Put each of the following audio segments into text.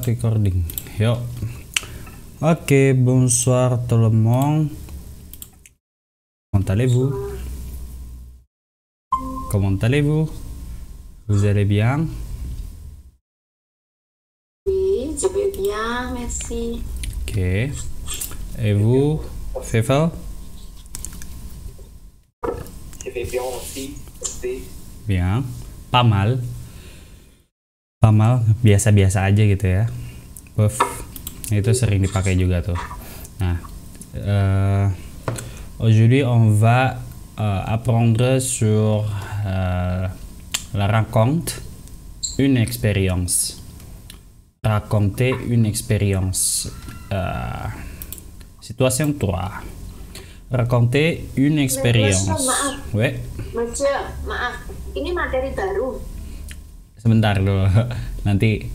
start recording. Yuk. Oke, bonsoir tout le monde. Comment allez-vous? Comment allez-vous? Vous allez bien? Oui, je vais bien, merci. Ok. Et vous, Feifel? Je vais bien aussi. Bien. Pas mal. Pas mal, biasa-biasa aja gitu ya. Buff. Itu sering dipakai juga tuh. Nah, aujourd'hui on va apprendre sur la raconte une expérience. Raconter une expérience. Situation 3. Raconter une expérience. Maaf. Ouais. Monsieur, maaf. Ini materi baru. Sebentar dulu. Nanti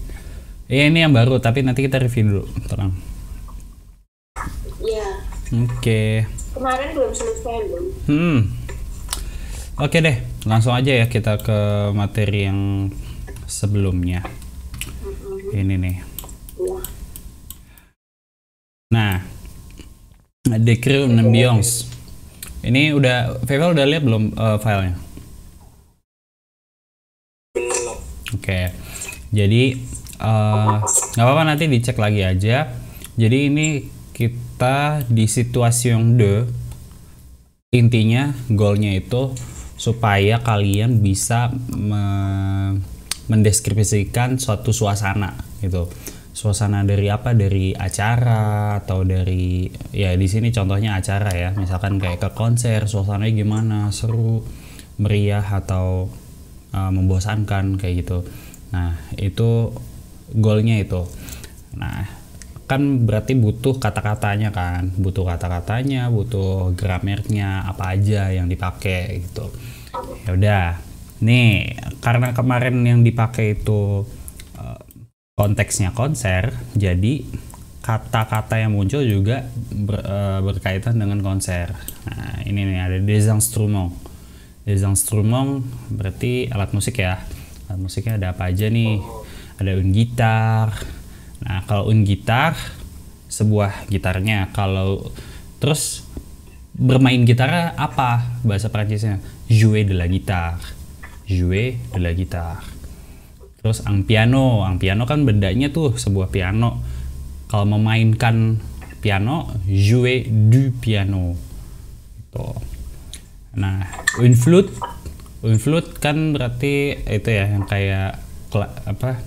ini yang baru tapi nanti kita review dulu. Tenang. Ya, Oke. kemarin belum selesai loh. Oke deh, langsung aja ya kita ke materi yang sebelumnya. Ini nih. Ya. Nah, décrire une ambiance. Ini udah, Fevel udah lihat belum filenya? Belum. Oke. Jadi nggak apa-apa, nanti dicek lagi aja. Jadi ini kita di situation 2. Intinya goalnya itu supaya kalian bisa mendeskripsikan suatu suasana gitu. Suasana dari apa? Dari acara atau dari, ya di sini contohnya acara ya. Misalkan kayak ke konser, suasananya gimana, seru, meriah atau membosankan kayak gitu. Nah, itu goalnya itu. Nah, kan berarti butuh kata-katanya kan, butuh kata-katanya, butuh gramernya apa aja yang dipakai gitu. Ya udah, nih karena kemarin yang dipakai itu konteksnya konser, jadi kata-kata yang muncul juga berkaitan dengan konser. Nah, ini nih ada des instruments. Des instruments berarti alat musik ya. Alat musiknya ada apa aja nih? Ada une gitar. Nah, kalau une gitar sebuah gitarnya. Kalau terus bermain gitar apa bahasa Prancisnya? Jouer de la guitare. Jouer de la guitare. Terus ang piano kan bedanya tuh sebuah piano. Kalau memainkan piano, jouer du piano. Gitu. Nah, une flute kan berarti itu ya yang kayak apa?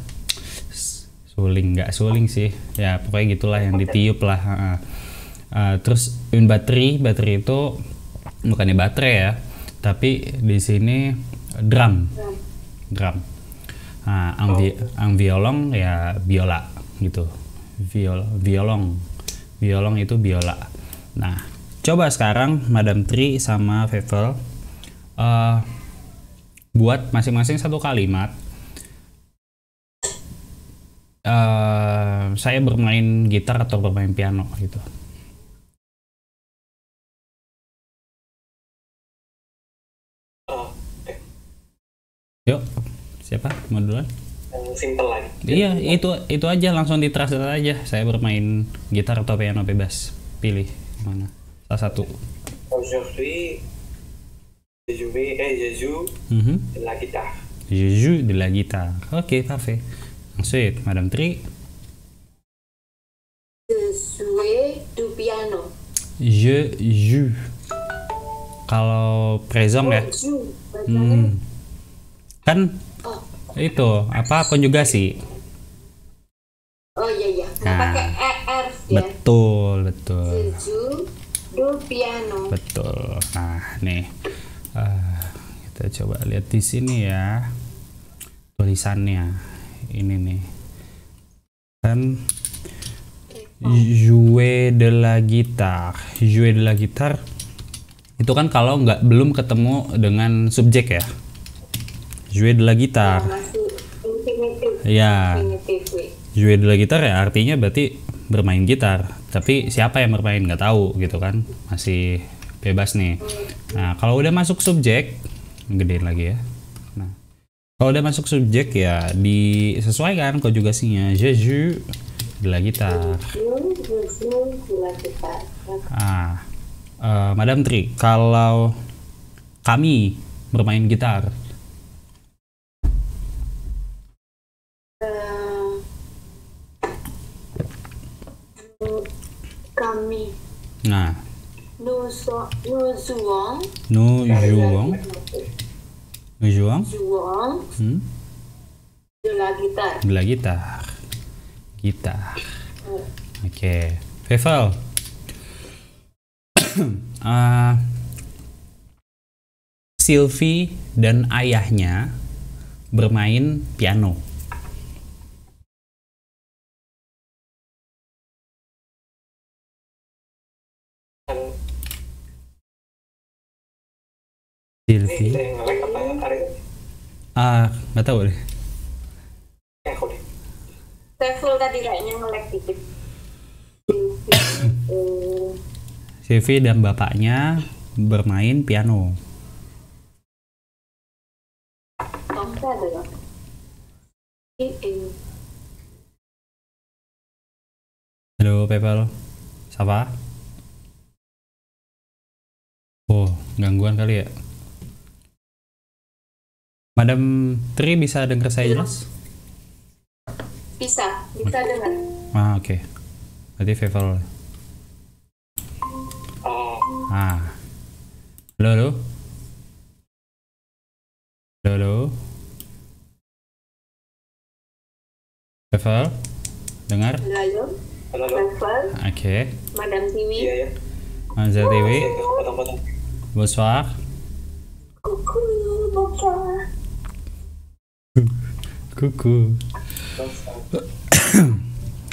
Suling, nggak suling sih. Ya, pokoknya gitulah yang ditiup lah. Terus une batterie itu bukannya baterai ya, tapi di sini drum. Nah, ang violon ya biola gitu. Violon itu biola. Nah, coba sekarang Madame Tri sama Fevel buat masing-masing satu kalimat. Saya bermain gitar atau bermain piano gitu. Yuk, siapa mau duluan? Yang simple lagi. Iya, itu aja, langsung ditranslate aja. Saya bermain gitar atau piano, bebas. Pilih mana salah satu. Aujourd'hui, je joue de la guitare. Je joue de la guitare. Oke, parfait. Ensuite, Madame Tri. Je joue du piano. Je joue. Kalau présent ya. Joue, bacanya. Kan itu apa konjugasi? Oh iya. Nggak Nah. pakai er ya. Betul. Je joue du piano. Betul. Nah, nih kita coba lihat di sini ya tulisannya. Ini nih kan jouer de la guitare. Jouer de la guitare itu kan kalau belum ketemu dengan subjek ya. Jouer de la guitare. Masih infinitif. Ya, Infinitif. jouer de la guitare ya artinya berarti bermain gitar. Tapi siapa yang bermain nggak tahu gitu kan. Masih bebas nih. Nah, kalau udah masuk subjek, gedein lagi ya. Nah, Kalau udah masuk subjek ya disesuaikan konjugasinya. Je joue de la guitare. Madam Tri, kalau kami bermain gitar. Kami. Nah, Nous jouons. nous jouons De la guitare. de la guitare. Gitar. Oke. Fevel. Sylvie dan ayahnya bermain piano. Ini Sylvie. kita yang nge-lag apa ya hari ini? Nggak tahu deh. Aku deh. Travel tadi kayaknya nge-lag dikit. Sylvie dan bapaknya bermain piano. Tongka ada ya? Halo, Pepel. Siapa? Oh, gangguan kali ya. Madam Tri bisa dengar saya jelas? Bisa dengar. Oke. Berarti Fevel. Oh, Halo, halo. Halo, halo. Fevel, dengar? Halo, halo. Travel, Oke. Madam Tiwi. Iya ya. Manzil TV. Oke, potong-potong. Bonsoir. Kuku, bonsoir. Kuku.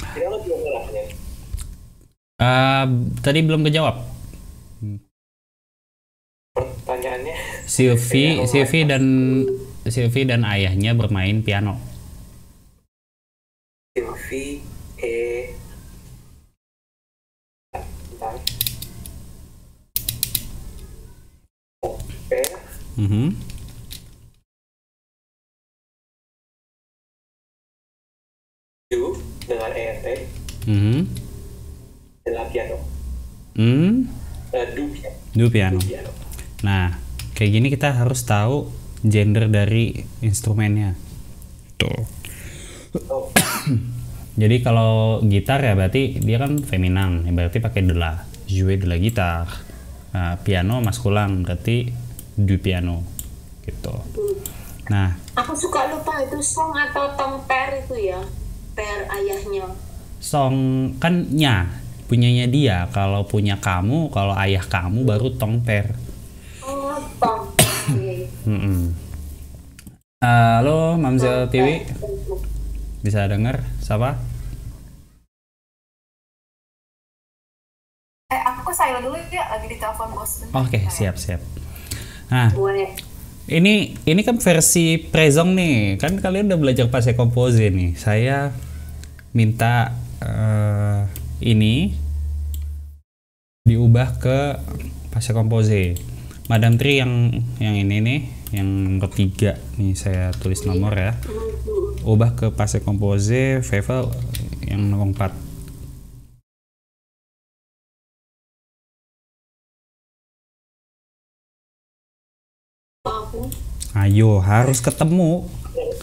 Ini lo belum ngelaknya. Tadi belum kejawab. Pertanyaannya. Sylvie dan ayahnya bermain piano. Sylvie, bentar. Oke. Du dengan ENT adalah piano. Du piano. Nah, kayak gini kita harus tahu gender dari instrumennya. Tuh. Oh, Jadi kalau gitar ya berarti dia kan feminan, ya berarti pakai de la, jouer de la guitare. Nah, piano maskulan berarti du piano gitu. Nah, Aku suka lupa itu song atau tongper itu ya. Per ayahnya. song kan nya punyanya dia, kalau punya kamu, kalau ayah kamu baru tongper. Oh, tong. Halo, Mamzel TV, bisa dengar? Siapa? Aku silent dulu ya, lagi di telepon bos. Oke, siap. Nah, Gue ini kan versi Prezong nih, kan kalian udah belajar passé composé nih. Saya minta ini diubah ke passé composé. Madam Tri yang ini nih, yang ketiga nih saya tulis nomor ya. Ubah ke passé composé, Fevel yang nomor 4. aku. Ayo, harus ketemu.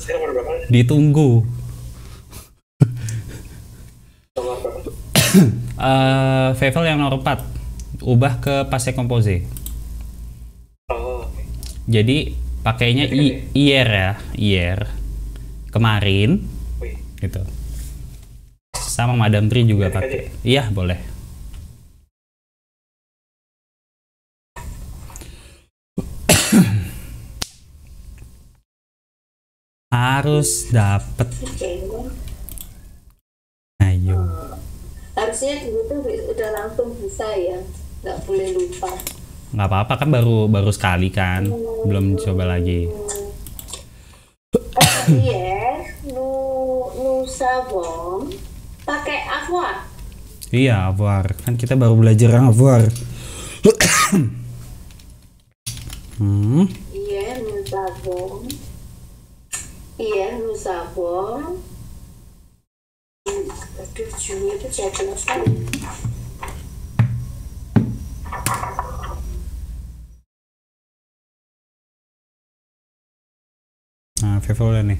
saya nomor berapa? Ditunggu. Nomor berapa? Fevel yang nomor 4. Ubah ke passé composé. Oh, oke. Jadi pakainya hier ya, hier. Kemarin Wih, gitu. Sama Madam Tri juga Ganti pakai. Iya, boleh. Harus dapet. Ayo. Harusnya dulu tuh udah langsung bisa ya, nggak boleh lupa. Nggak apa-apa kan baru sekali kan. Belum coba lagi. Iya, nu savon pakai avoir. Iya, avoir. Kan kita baru belajar avoir. Iya, nu savon. Iya, Nusabong. Aduh, Juni itu saya jelaskan. Nah, Viva udah nih.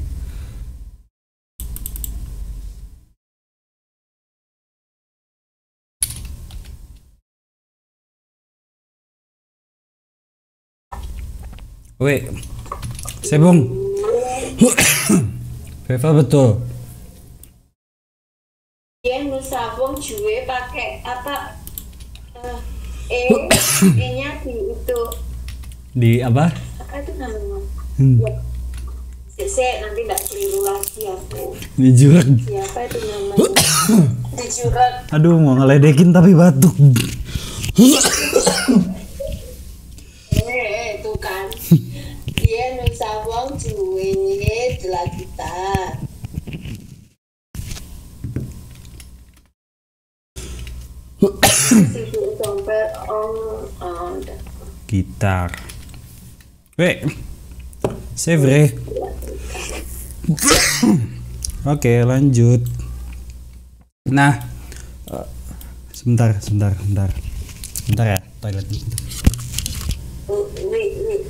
Weh, Sebong. Viva betul. Iya, Nusabong Jue pakai apa? E-nya di itu. Di apa? Apa itu namanya? Hmm. Ya. Sese, nanti nggak keliru lagi aku. Di jurang. Siapa itu namanya? Di jurang. Aduh, mau ngeledekin tapi batuk. Itu kan. Dia Nusabong Jue jelas kita. Sibuk dompet udah. Gitar. Weh, c'est vrai. Oke, lanjut. Nah, sebentar ya, toilet. Wait.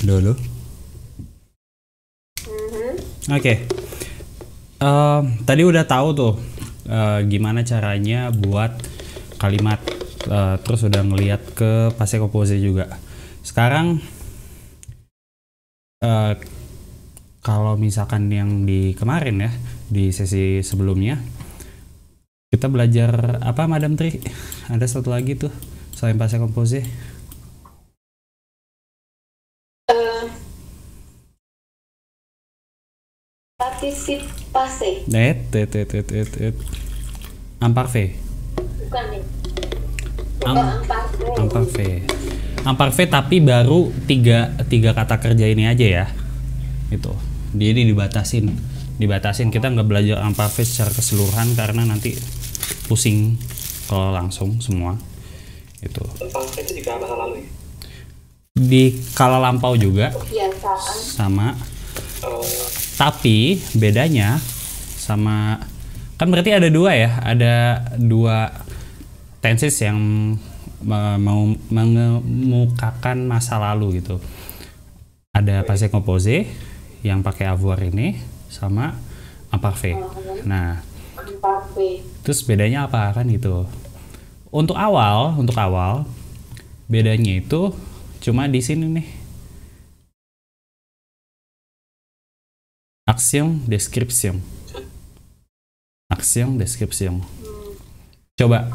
Dulu. Oke. Tadi udah tahu tuh gimana caranya buat kalimat, terus udah ngeliat ke passé composé juga. Sekarang kalau misalkan yang di kemarin ya, di sesi sebelumnya kita belajar apa, Madam Tri? Ada satu lagi tuh selain passé composé. Particip passé. Imparfait. Bukan nih. Imparfait. Imparfait tapi baru tiga kata kerja ini aja ya. Itu. Jadi dibatasin. Kita nggak belajar imparfait secara keseluruhan karena nanti pusing kalau langsung semua. Itu. Imparfait itu juga masa lalu ya? Di kala lampau juga Kebiasaan. sama. Tapi bedanya sama, kan berarti ada dua ya, ada dua tenses yang mau mengemukakan masa lalu gitu. Ada passé composé yang pakai avoir ini sama imparfait. Nah, Imparfait. terus bedanya apa kan gitu. Untuk awal bedanya itu cuma di sini nih. Action description. Coba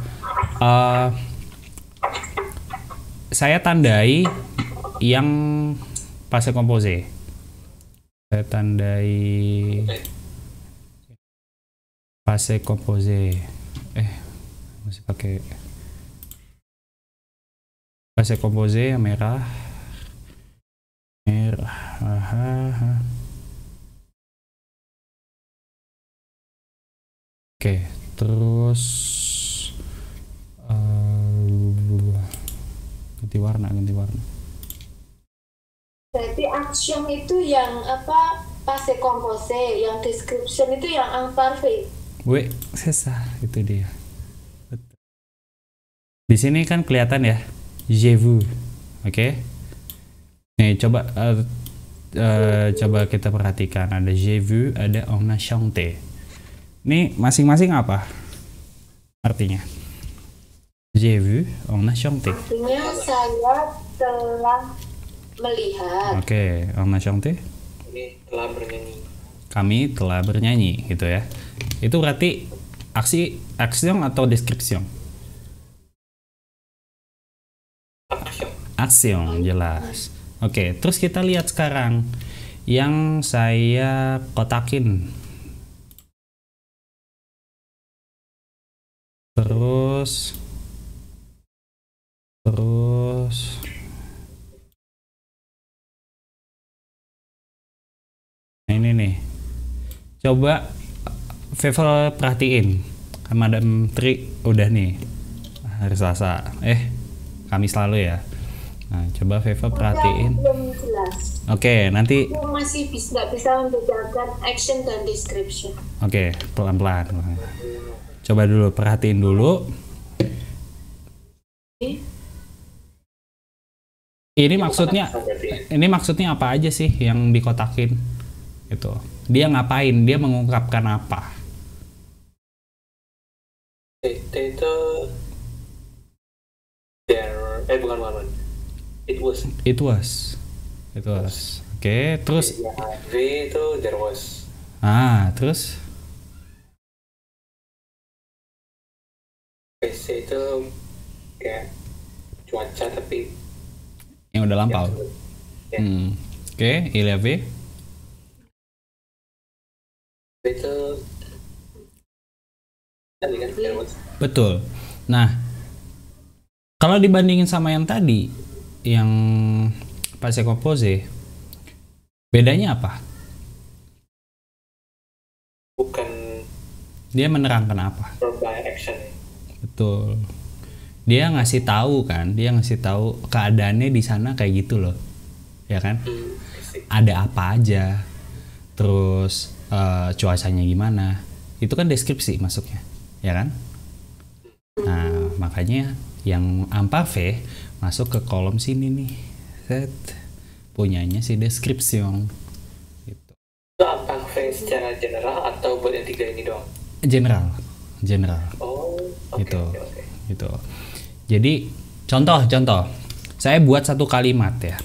saya tandai yang passé composé. Saya tandai passé composé. Masih pakai passé composé yang merah. Oke, terus ganti warna. Berarti action itu yang apa? Passé composé, yang description itu yang imparfait. Weh, sesa itu dia. Betul. Di sini kan kelihatan ya, j'ai vu, oke? Nih coba kita perhatikan, ada j'ai vu, ada on a chanté. Ini masing-masing apa artinya? J'ai vu, on a chanté. Artinya saya telah melihat. Oke, on a chanté. Kami telah bernyanyi. Kami telah bernyanyi gitu ya. Itu berarti action atau description? Action, jelas. Oke, terus kita lihat sekarang yang saya kotakin. Terus nah ini nih. Coba Vevel perhatiin. Madam Tri udah nih hari Selasa. Kamis lalu ya. Nah, coba Vevel perhatiin. Belum jelas. Oke, nanti Aku masih nggak bisa membedakan action dan description. Oke, pelan-pelan. Coba dulu perhatiin dulu. Ini maksudnya apa aja sih yang dikotakin? Itu. Dia ngapain? Dia mengungkapkan apa? Itu bukan. It was. Oke, terus V itu there was. Terus PC itu kayak cuaca tapi yang udah lampau. Ya. Oke, Ilya V. Itu tadi kan there was. Betul. Nah, kalau dibandingin sama yang tadi, yang passé composé, bedanya apa? Bukan Dia menerangkan apa? verb by action. Betul. Dia ngasih tahu keadaannya di sana kayak gitu loh, ya kan? Ada apa aja, terus cuacanya gimana? Itu kan deskripsi masuknya, ya kan? Nah, makanya yang imparfait masuk ke kolom sini nih. Set. Punyanya si description. Gitu. Itu apa secara general atau buat yang tiga ini doang? General. Oh, oke. Gitu. Jadi contoh. Saya buat satu kalimat ya.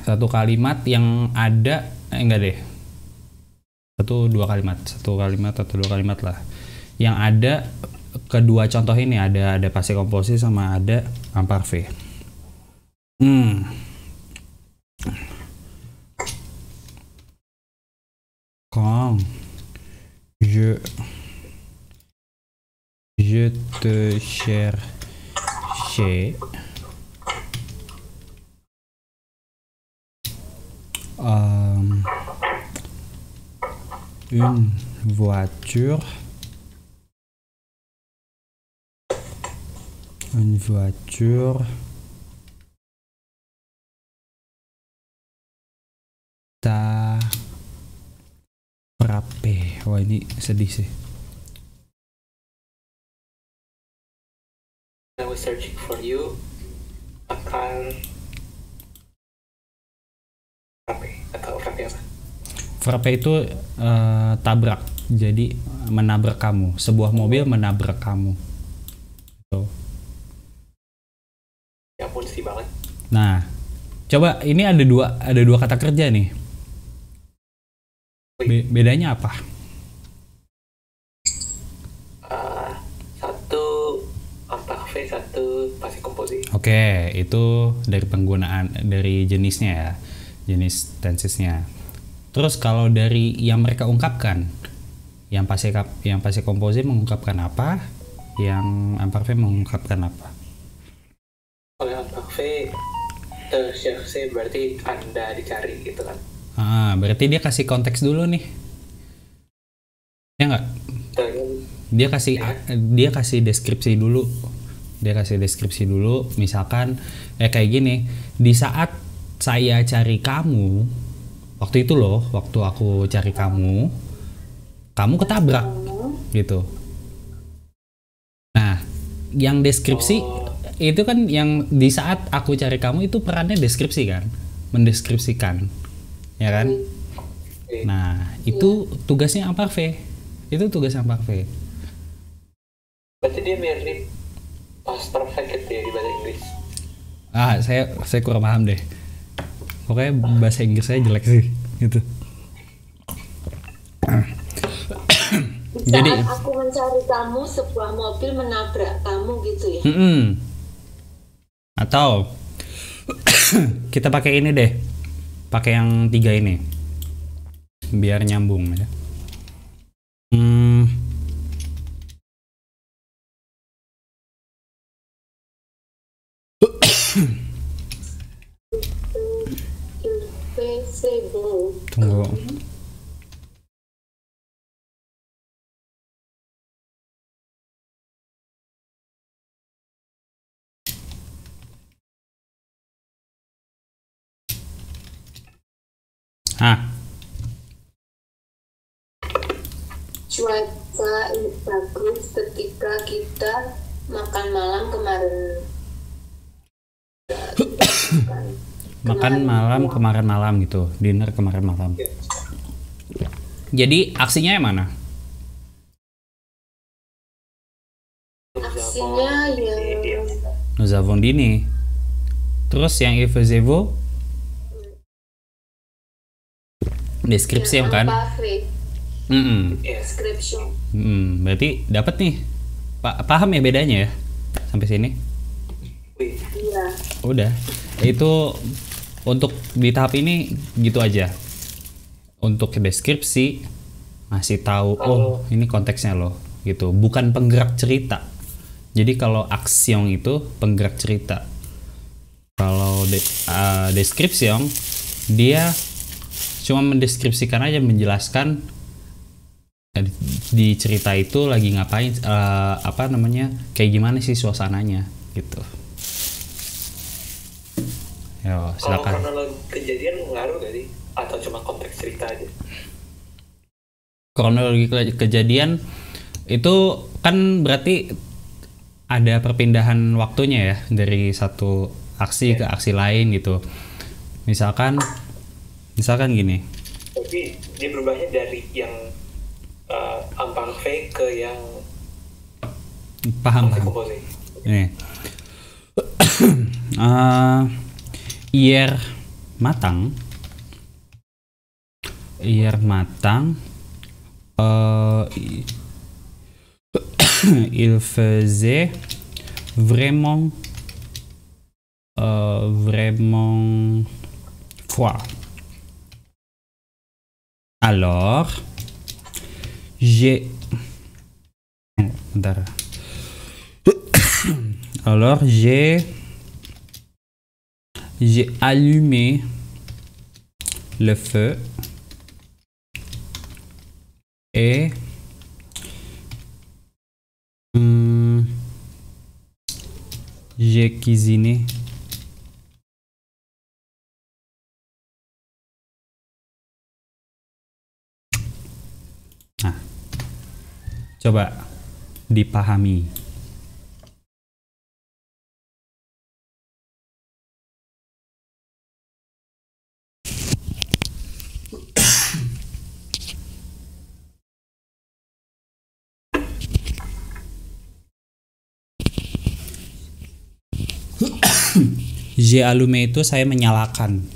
Satu kalimat yang ada enggak deh. Satu dua kalimat lah. Yang ada kedua contoh ini ada passé composé sama ada imparfait. Quand je te cherchais une voiture ta frappé. Wah, ini sedih sih. I was searching for you akan frappe apa? Frappé itu tabrak. Jadi menabrak kamu. Sebuah mobil menabrak kamu. Gitu. Ya ampun, sedih banget. Nah, coba ini ada dua kata kerja nih. Bedanya apa? Satu imparfait, satu passé composé. Oke, itu dari penggunaan dari jenisnya ya, jenis tensesnya. Terus kalau dari yang mereka ungkapkan, yang passé composé mengungkapkan apa, yang imparfait mengungkapkan apa? Kalau imparfait chercher berarti Anda dicari gitu kan. Berarti dia kasih konteks dulu nih. Ya enggak? Dia kasih deskripsi dulu. Misalkan kayak gini, di saat saya cari kamu, waktu itu loh, waktu aku cari kamu ketabrak gitu. Nah, yang deskripsi itu kan yang di saat aku cari kamu itu perannya deskripsi kan, mendeskripsikan, ya kan? Nah, itu tugasnya imparfait. Berarti dia mirip past perfect gitu ya di bahasa Inggris. Saya kurang paham deh. pokoknya bahasa Inggris saya jelek sih gitu. Saat Jadi aku mencari kamu, sebuah mobil menabrak kamu gitu ya. atau kita pakai ini deh, pakai yang 3 ini biar nyambung ya. Invisible. Tunggu. Cuaca bagus ketika kita makan malam kemarin. Makan malam kemarin malam gitu, dinner kemarin malam. Jadi aksinya yang mana? Aksinya yang Nous avons dîné. Terus yang il faisait-vous? Description kan? parfait. Description. Berarti dapat nih. Paham ya bedanya ya sampai sini? Iya. Udah. Itu untuk di tahap ini gitu aja. Untuk deskripsi ngasih tahu oh ini konteksnya loh gitu, bukan penggerak cerita. Jadi kalau action itu penggerak cerita. Kalau description dia cuma mendeskripsikan aja, menjelaskan di cerita itu lagi ngapain, kayak gimana sih suasananya gitu. Yo, Kalau silakan. kronologi kejadian ngaruh gak sih? Atau cuma konteks cerita aja? Kronologi kejadian itu kan berarti ada perpindahan waktunya ya dari satu aksi ke aksi lain gitu. Misalkan gini. Tapi dia berubahnya dari yang imparfait ke yang Paham. composé. Ini. Hier matang. Il faisait vraiment froid. Alors, j'ai allumé le feu et j'ai cuisiné. Nah, coba dipahami. J'ai allumé itu saya menyalakan.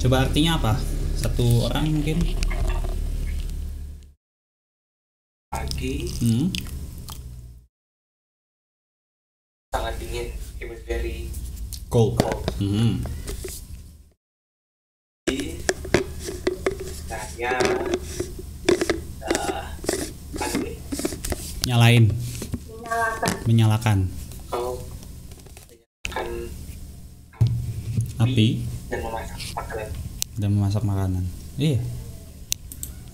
Coba artinya apa? Satu orang mungkin. Pagi sangat dingin. It was very Cold. cold. Saya Nyalain. Menyalakan. kau menyalakan Api dan memasak makanan. Iya.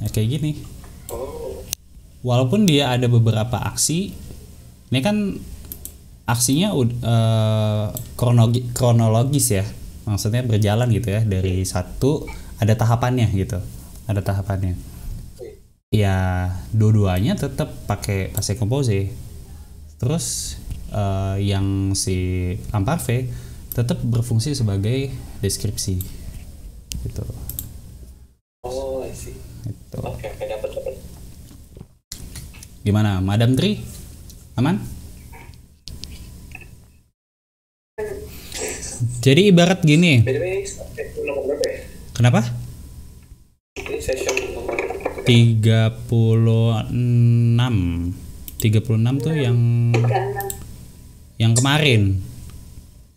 Ya kayak gini. Oh, Walaupun dia ada beberapa aksi, ini kan aksinya kronologis ya. Maksudnya berjalan gitu ya, dari satu ada tahapannya gitu. Ada tahapannya. Ya, dua-duanya tetap pakai passé composé. Terus yang si imparfait tetap berfungsi sebagai deskripsi gitu. oh, I see. Gimana, Madam Tri? Aman? Jadi ibarat gini. BTW nomor berapa ya? Kenapa? Ini session nomor 36. 36 tuh yang kemarin.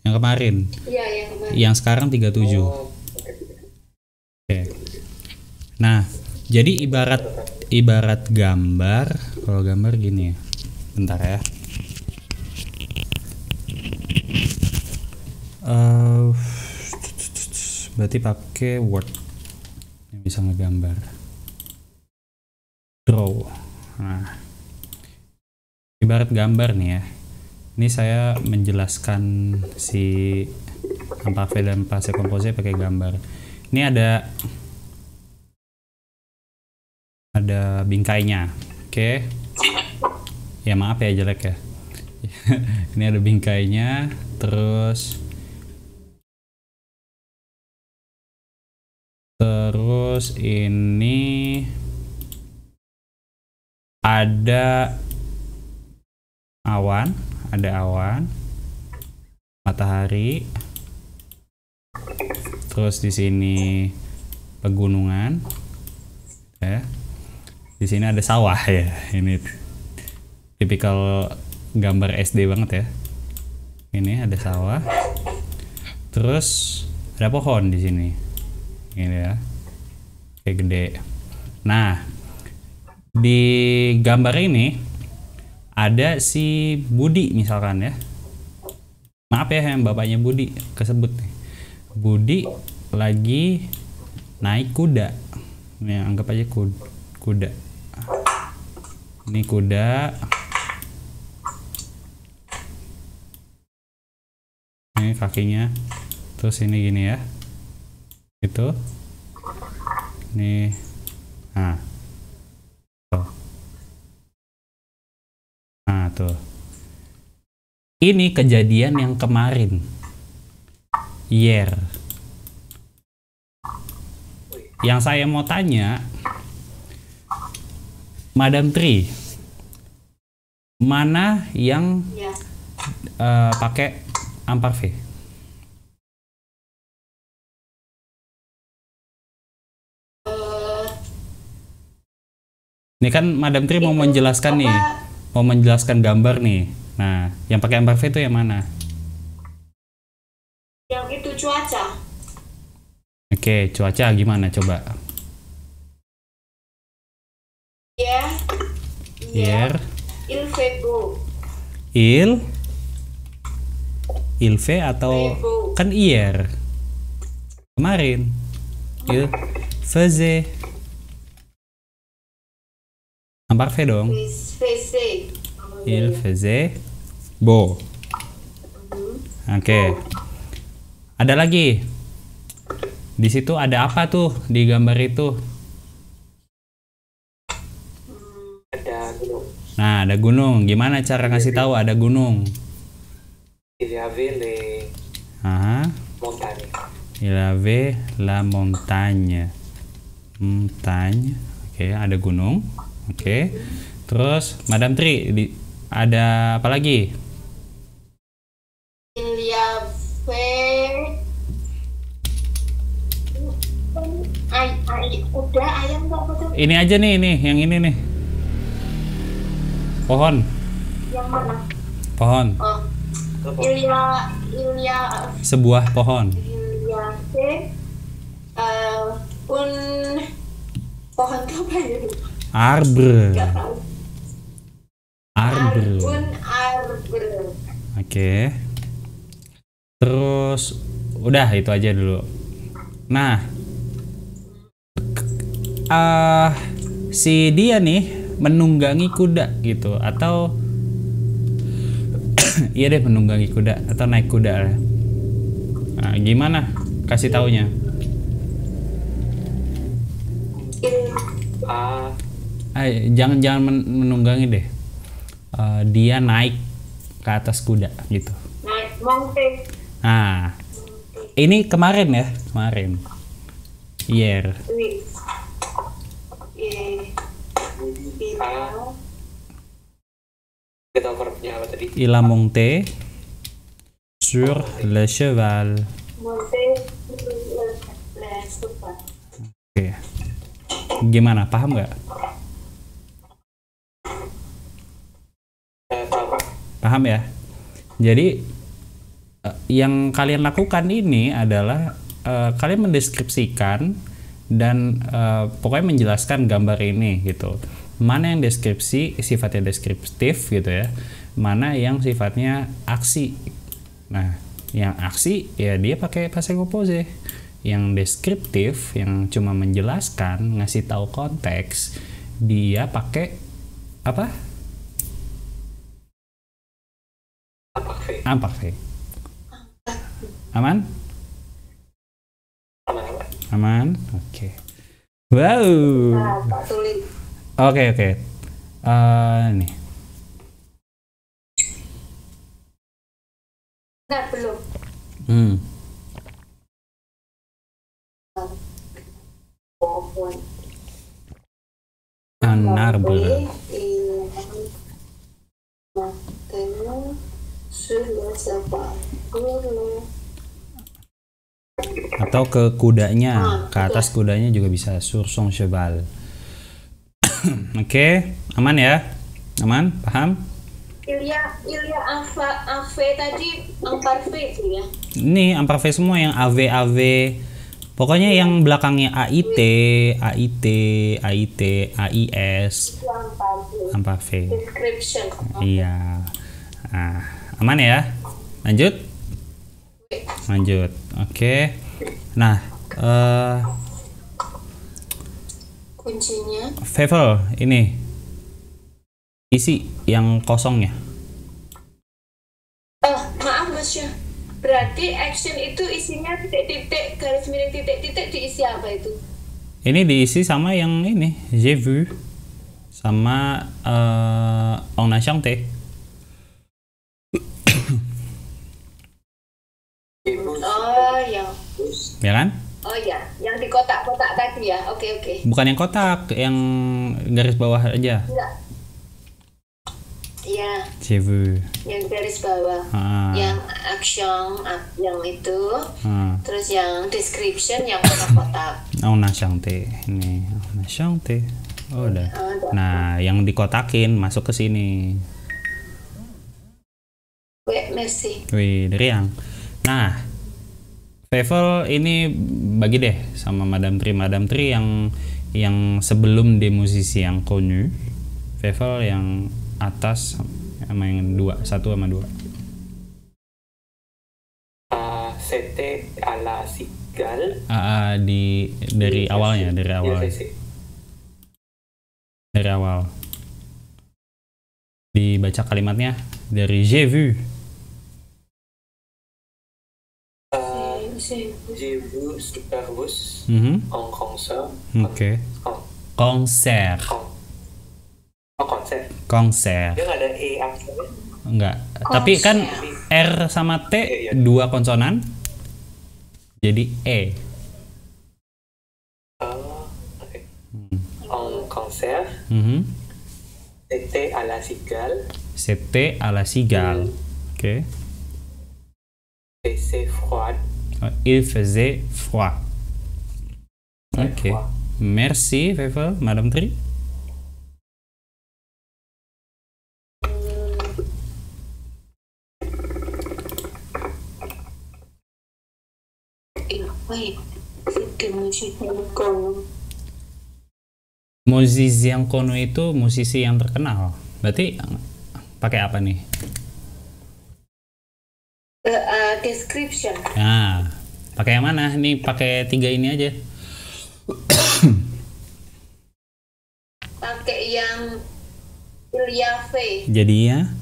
Yang kemarin. Iya, yang kemarin. Yang sekarang 37. Oh, Oke. Nah, jadi ibarat gambar. Kalau gambar gini ya. Bentar ya. Berarti pakai Word yang bisa ngegambar. Draw. Nah, ibarat gambar nih ya. Ini saya menjelaskan si Amparve dan Passe Compose pakai gambar. Ini ada bingkainya. Oke. Ya maaf ya jelek ya. Ini ada bingkainya, terus ini ada awan, matahari, terus di sini pegunungan, ya. Di sini ada sawah ya. Ini tipikal gambar SD banget ya. Ini ada sawah, terus ada pohon di sini. Ini ya, kayak gede. Nah, di gambar ini ada si Budi misalkan ya. Maaf ya yang bapaknya Budi kesebut nih. Budi lagi naik kuda. Nih, anggap aja kuda. Ini kuda. Ini kakinya. Terus ini gini ya. Itu. Nih. Nah. Tuh. Nah, tuh. Ini kejadian yang kemarin. Yang saya mau tanya, Madam Tri, mana yang Ya. pakai Amparve? Ini kan Madam Tri mau menjelaskan nih, mau menjelaskan gambar nih. Nah, yang pakai Amparve itu yang mana? Yang itu cuaca. Oke, cuaca gimana coba? Ya. Yer, Il febo. ilve atau Febo. kan ier kemarin. Il faisait. Amparve dong. VC. Il faisait beau. Oke. Ada lagi. Di situ ada apa tuh di gambar itu? ada gunung. Nah, ada gunung. Gimana cara ngasih tahu ada gunung? Il y avait les Ah, montagnes. il avait la montagne. Montagne. Oke, ada gunung. Oke. Terus Madam Tri ada apa lagi? Il y avait udah ayam apa tuh? Ini aja nih, yang ini nih. Pohon. Yang mana? Pohon. Oh. Il y a Sebuah pohon. il y avait un pohon tuh apa ya? Arbre. Gak tahu. Arbre. Un arbre. Oke. Terus udah itu aja dulu. Nah, si dia nih menunggangi kuda gitu atau iya deh menunggangi kuda atau naik kuda. Nah, gimana? Kasih taunya. Jangan menunggangi deh. Dia naik ke atas kuda gitu. Naik monte. Nah, ini kemarin ya, kemarin. Hier. Wih. tahu verbnya apa tadi. Il a monté sur le cheval. Monter le cheval. Oke. Gimana? Paham nggak? Paham. Paham ya? Jadi yang kalian lakukan ini adalah kalian mendeskripsikan dan pokoknya menjelaskan gambar ini gitu. Mana yang deskripsi sifatnya deskriptif gitu ya, mana yang sifatnya aksi. Nah, yang aksi ya dia pakai passé composé. Yang deskriptif yang cuma menjelaskan, ngasih tahu konteks, dia pakai apa? Imparfait. Aman? Aman? Oke. Wow. Nah, Pak tulis. Oke. Nih. Nah, belum. Un arbre. Atau ke kudanya, ke atas kudanya juga bisa, sur son cheval. Oke, aman ya? Aman? Paham? Ilya Ave tadi imparfait itu ya. Ini imparfait semua yang AV. Pokoknya yang belakangnya AIT, AIS, imparfait. Description. Iya. Nah, aman ya? Lanjut? Lanjut. Oke. Nah, Kuncinya. Fable ini isi yang kosongnya. Maaf Mas ya. Berarti action itu isinya titik-titik, garis miring titik-titik, diisi apa itu? Ini diisi sama yang ini, j'ai vu, sama on a chanté. Oh ya. Ya kan? Oh ya, yang di kotak-kotak tadi ya. Oke. Bukan yang kotak, yang garis bawah aja. Enggak. Iya, J'ai vu. yang garis bawah. Yang action yang itu. Terus yang description yang kotak-kotak. On a chanté. Ini on a chanté. Oh, udah. Nah, yang dikotakin masuk ke sini. Merci. Wih, dari yang. Nah, Fable ini bagi deh sama Madame Tri yang sebelum dia musisi yang connu. Fable yang atas sama yang satu sama dua. C'était à la cigale. Dari awalnya. Dari awal. Dibaca kalimatnya dari j'ai vu. J'ai vu Superbus en concert. Oke. Konser. Konser. Dia nggak ada E akhirnya. Enggak. Tapi kan R sama T dua konsonan. Jadi E. Oke. En concert. C'était à la cigale. C'était à la cigale. Oke. Et c'est froid. Il faisait froid. Oke. Merci, Fable, Madame Tri. Musisi yang kono itu musisi yang terkenal. Berarti pakai apa nih? Description. Nah, pakai yang mana? Nih pakai 3 ini aja. Pakai yang Ilya V. Jadinya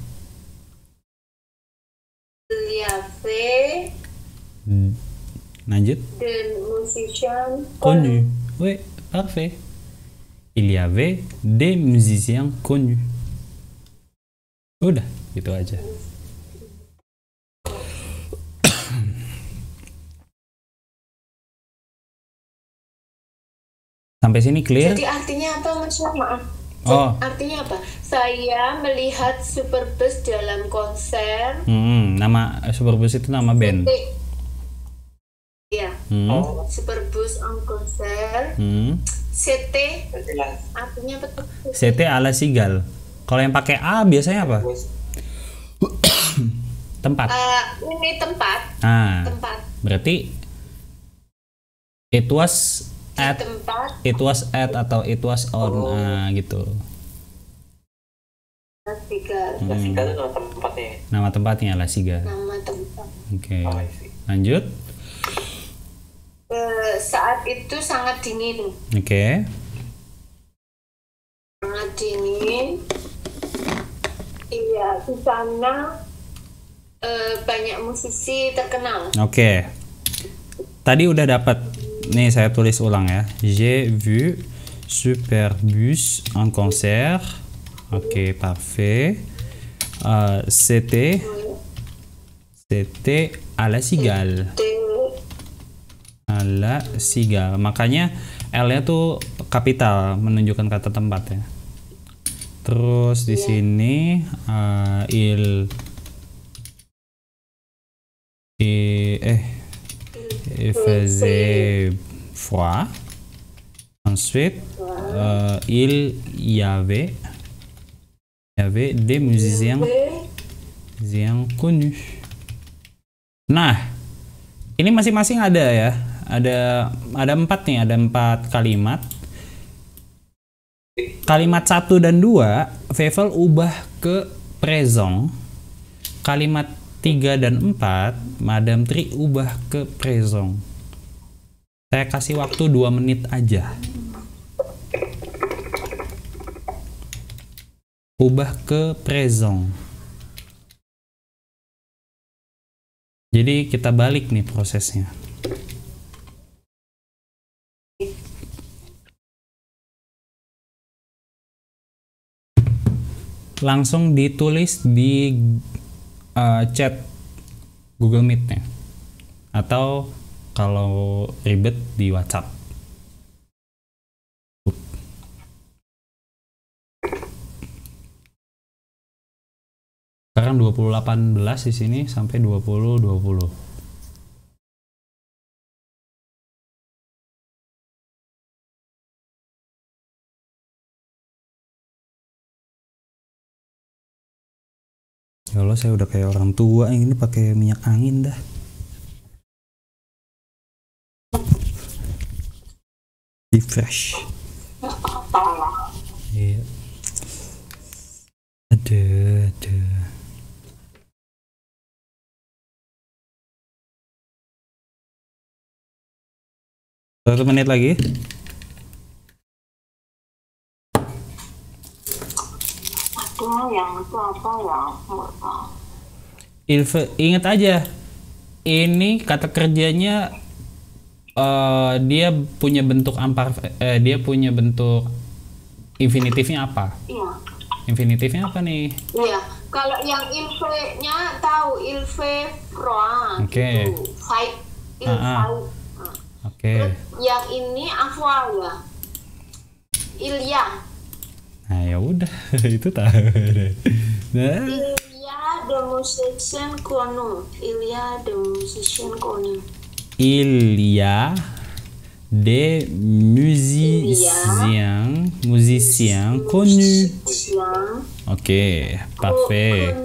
Ilya V. Lanjut. Dan musician Connu. Oui, parfait. Il y avait des musiciens connus. Udah, gitu aja. Sampai sini clear? Jadi artinya apa Mas? Maaf. Oh. Artinya apa? Saya melihat Superbus dalam konser. Nama Superbus itu nama band. Iya. Superbus on konser. CT artinya apa? CT ala Sigal. Kalau yang pakai A biasanya apa? Tempat. Ini tempat. Tempat. Berarti it was at atau it was on gitu. La Cigale itu nama tempatnya. Nama tempatnya La Cigale. Nama tempat. Oke. Lanjut. Saat itu sangat dingin. Oke. Sangat dingin. Iya, di sana banyak musisi terkenal. Oke. Tadi udah dapat. Nih saya tulis ulang ya. J'ai vu Superbus en concert. Oke, parfait. C'était à la Cigale. À la Cigale. Makanya L-nya tuh kapital menunjukkan kata tempat ya. Terus di sini il faisait froid. Ensuite, il y avait des musiciens connus. Nah, ini masing-masing ada ya. Ada 4 nih, ada 4 kalimat. Kalimat 1 dan 2, Feivel ubah ke présent. Kalimat 3 dan 4, Madame Tri ubah ke présent. Saya kasih waktu 2 menit aja. Ubah ke présent. Jadi kita balik nih prosesnya. Langsung ditulis di chat Google Meet-nya, atau kalau ribet di WhatsApp. Sekarang 2018 di sini sampai 2020. Ya Allah, saya udah kayak orang tua yang ini pakai minyak angin dah. Refresh. Iya. Aduh. 1 menit lagi. Yang itu apa ya? Ingat aja, ini kata kerjanya dia punya bentuk dia punya bentuk infinitifnya apa? Iya. Infinitifnya apa nih? Iya, kalau yang ilfe-nya tahu ilfe froid. Oke. Gitu. Fight, ilfight. Oke. Yang ini afwa ya. Ilya. Nah ya udah itu tahu. Nah. Ilya the musician connu. Ilya the musician connu. Ilya des musiciens connus. Oke, parfait.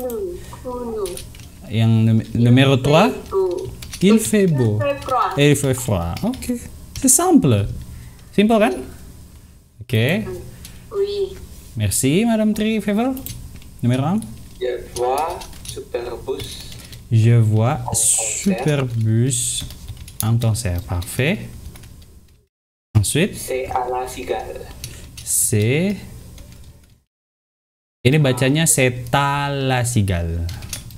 Yang numéro 3, il fait beau. Et il fait froid. Ok, c'est simple. Simple kan? Oke. Oui. Merci Madame Tri Feivel. Numéro 1. Je vois Superbus en concert. Parfait. Ensuite, c'est à la Cigale. C'est, ini bacanya c'est à la Cigale.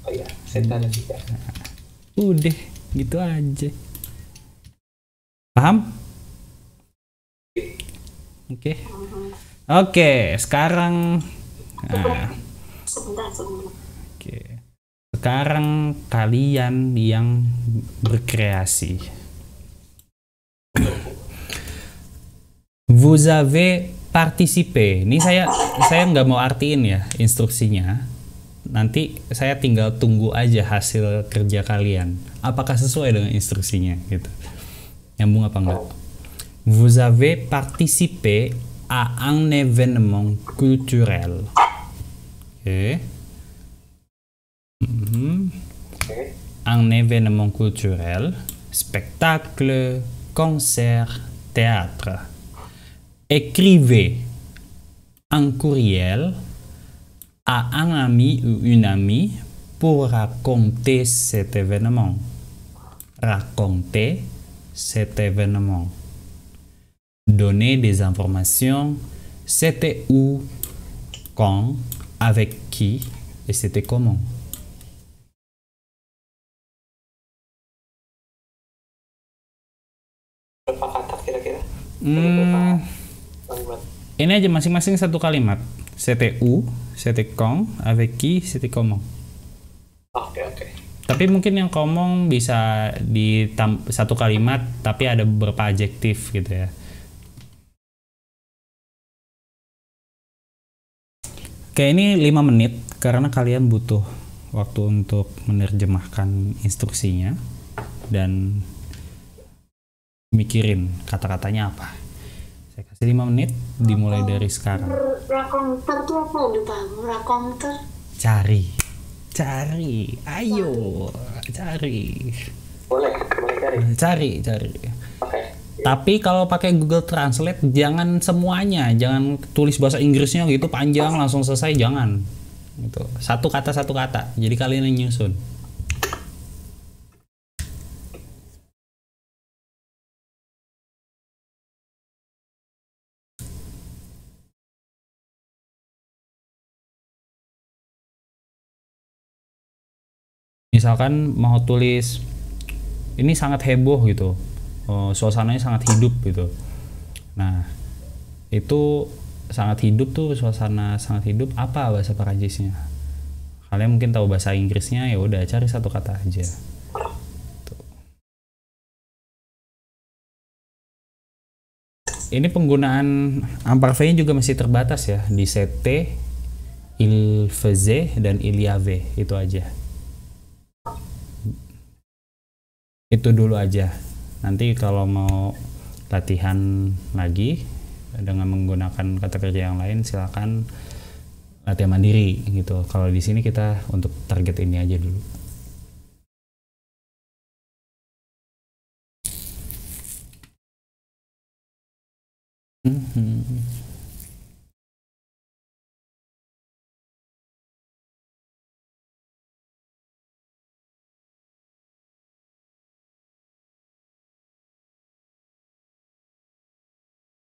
Oh ya, c'est à la Cigale. Udah, gitu aja. Paham? Oke. Oke, sekarang Oke. Sekarang kalian yang berkreasi. Vous avez participer. Ini saya nggak mau artiin ya instruksinya. Nanti saya tinggal tunggu aja hasil kerja kalian. Apakah sesuai dengan instruksinya gitu. Nyambung apa enggak? Vous avez participé à un événement culturel. Oke. Un événement culturel, spectacle, concert, théâtre. Écrivez un courriel à un ami ou une amie pour raconter cet événement. Raconter cet événement. Donner des informations. C'était où, quand, avec qui et c'était comment. Berapa kata kira-kira? Ini aja masing-masing satu kalimat. C'était où, c'était quand, avec qui, c'était comment. Oke. Tapi mungkin yang ngomong bisa di satu kalimat tapi ada beberapa adjektif gitu ya. Oke, ini 5 menit karena kalian butuh waktu untuk menerjemahkan instruksinya dan mikirin kata-katanya apa. Saya kasih 5 menit dimulai dari sekarang. Rakonter tuh apa? Udah paham. Rakonter. Cari, ayo cari. Boleh cari. Cari. Oke. Tapi kalau pakai Google Translate jangan semuanya, jangan tulis bahasa Inggrisnya gitu panjang langsung selesai, jangan. Gitu. Satu kata. Jadi kalian yang nyusun. Misalkan mau tulis ini sangat heboh gitu, suasananya sangat hidup gitu. Nah itu sangat hidup tuh, suasana sangat hidup apa bahasa Perancisnya? Kalian mungkin tahu bahasa Inggrisnya, ya udah cari satu kata aja. Tuh. Ini penggunaan imparfait juga masih terbatas ya, di c'était, il faisait dan il y avait, itu aja. Itu dulu aja. Nanti kalau mau latihan lagi dengan menggunakan kata kerja yang lain, silakan latihan mandiri gitu. Kalau di sini kita untuk target ini aja dulu.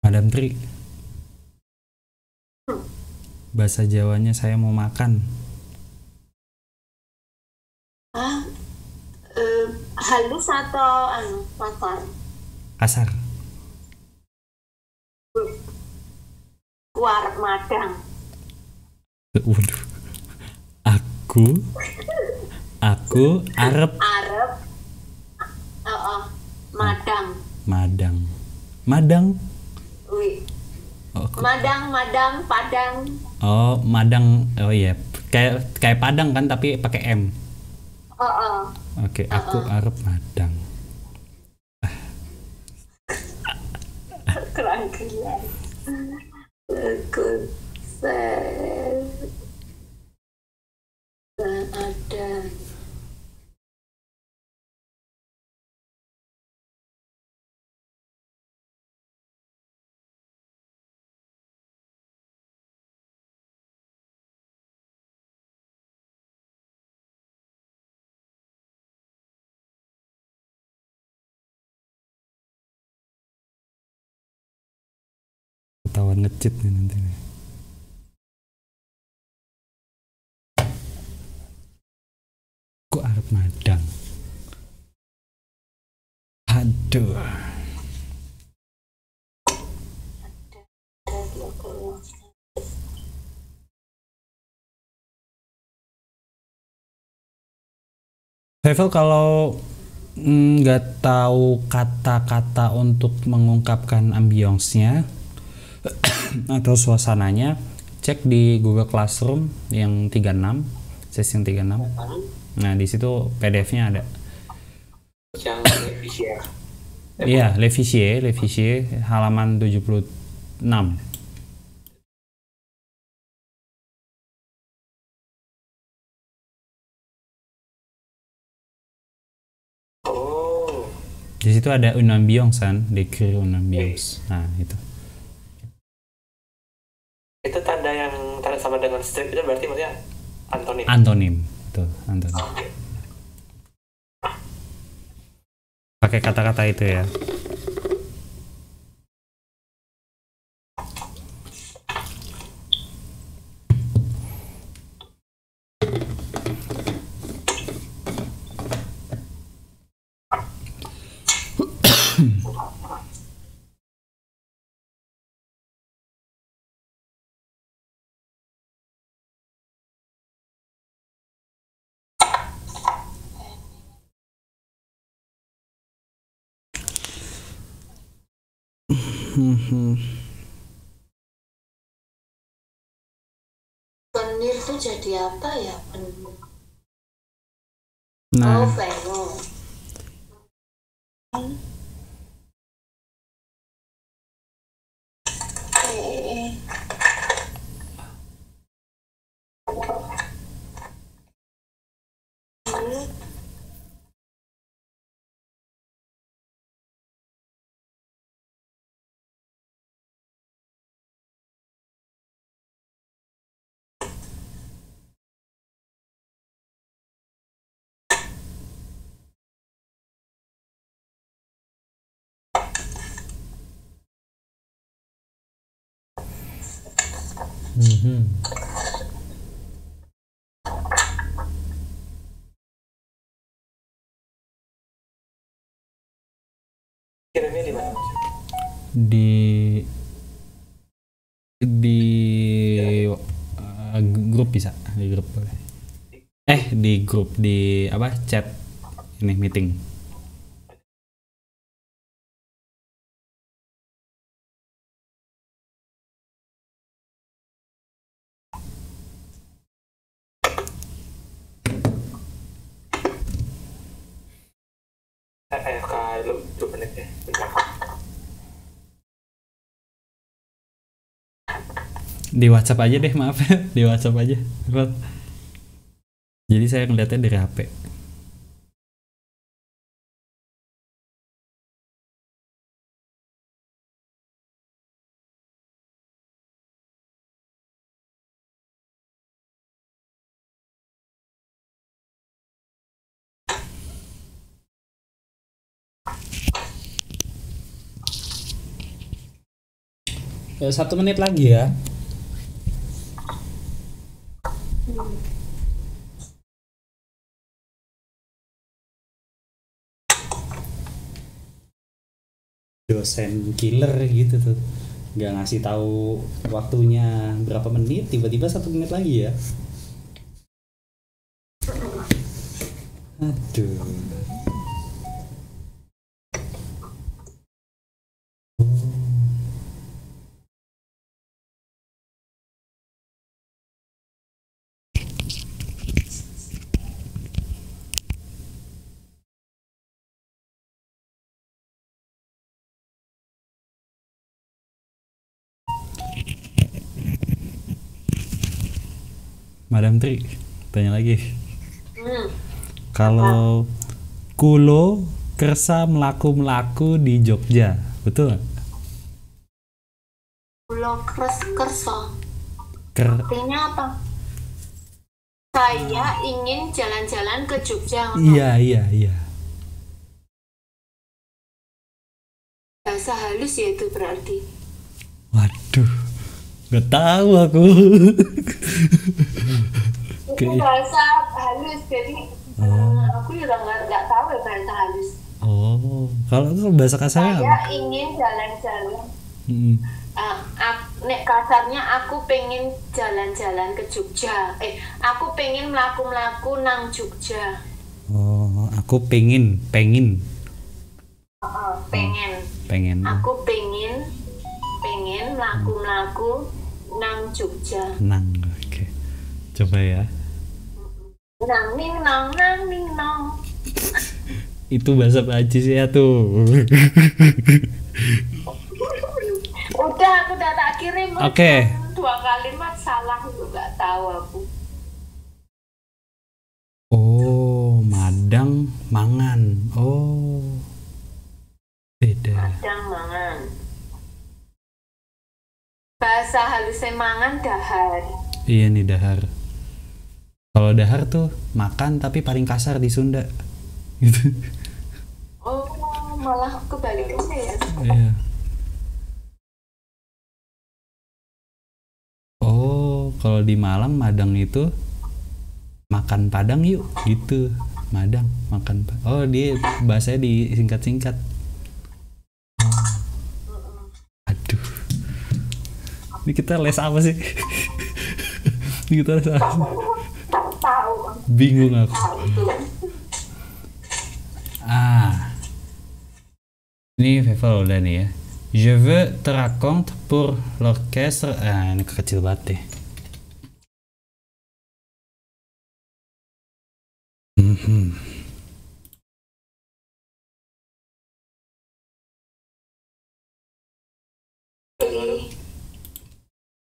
Madam Tri, bahasa Jawanya saya mau makan. Halus atau kasar? Kasar. Warek madang. Waduh. Aku arep. Madang. Wih. Madang, Padang. Oh, Madang. Oh iya, kayak Padang kan tapi pakai M. Oke, aku arep Madang. Kerangkaian. Ada. Ketahuan ngecit nih nanti nih. Aku arep Madang. Aduh. Hevel, kalau nggak tahu kata-kata untuk mengungkapkan ambience-nya, atau suasananya, cek di Google Classroom yang 36, sesi yang 36. Nah, di situ PDF-nya ada. Yang Levissier. Iya, Levissier halaman 76. Oh. Di situ ada une ambiance kan, décrire une ambiance. Nah, itu. Itu tanda yang tanda sama dengan strip itu berarti maksudnya antonim. Antonim, tuh, antonim. Pakai kata-kata itu ya. Penir tuh jadi apa ya? Penir. Nah, Oh, venue. Kirimnya di mana? di grup bisa, di grup boleh. Di grup, di apa, chat ini meeting. AFK lu 2 menit ya. Bentar. Di WhatsApp aja deh, maaf ya. Di WhatsApp aja. Jadi saya ngeliatnya dari HP. Satu menit lagi ya. Dosen killer gitu tuh, nggak ngasih tahu waktunya berapa menit, tiba-tiba 1 menit lagi ya. Aduh. Madam Tri, tanya lagi. Kalau kulo kersa melaku di Jogja, betul nggak? Kulo kerso. Ker Artinya apa? Saya ingin jalan-jalan ke Jogja. Iya. Bahasa halus ya itu berarti. Waduh, nggak tahu aku. Itu bahasa halus, jadi aku juga nggak tahu ya bahasa halus. Oh, kalau bahasa kasarnya Saya apa? ingin jalan-jalan. Nek kasarnya aku pengen jalan-jalan ke Jogja. Aku pengen melaku-melaku nang Jogja. Oh, aku pengen. Pengen. Pengen. Aku pengen mlaku-mlaku nang Jogja. Nang, oke. Coba ya. Nang ning nong. Itu bahasa Prancis ya tuh. Udah aku udah tak kirim. Oke. 2 kalimat salah itu nggak tahu aku. Oh, madang mangan. Oh. Beda. Madang mangan. Bahasa halusnya mangan dahar. Iya nih dahar. Kalau dahar tuh makan tapi paling kasar di Sunda. Gitu. Oh, malah kebalikannya ya. Iya. Oh, kalau di Malang madang itu makan padang yuk gitu. Madang makan. Oh, dia bahasanya disingkat-singkat. Aduh. Ini kita les apa sih? Ini kita les apa sih? Tahu. Bingung aku. Ini Vevel udah nih ya. Je veux te raconte pour l'orchestre. Ini kecil banget deh.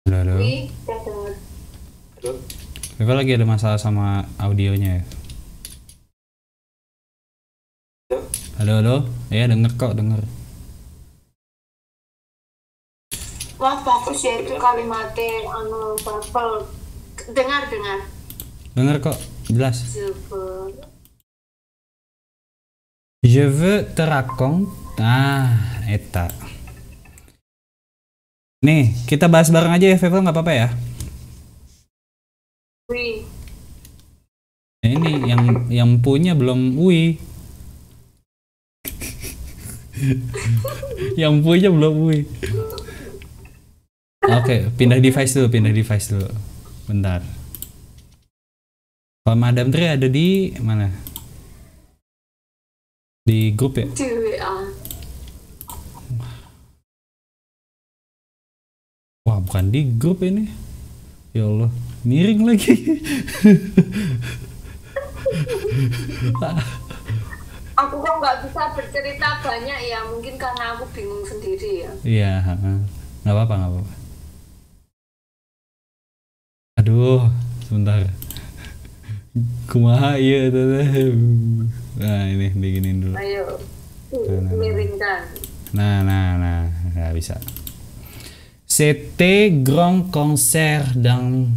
Halo. Vevel lagi ada masalah sama audionya ya. Halo. Ya denger kok, denger. Wah bagus ya itu kalimatnya Bavel. Dengar. Denger kok, jelas. Coba. Je veux te raconte. Eta. Nih, kita bahas bareng aja ya, Vevel, nggak apa-apa ya? Wih. Ini yang punya belum Ui. Yang punya belum Ui. Oke, pindah device dulu. Bentar. Kalau Madam Tri ada di mana? Di grup ya? Di WA. Wah, bukan di grup ini. Ya Allah, miring lagi. Aku kok nggak bisa bercerita banyak ya, mungkin karena aku bingung sendiri ya. Iya, nggak apa-apa. Aduh, sebentar. Kumaha iya tuh. Nah, ini diginin dulu. Ayo, miringkan. Nah, nggak bisa. C'était grand concert dans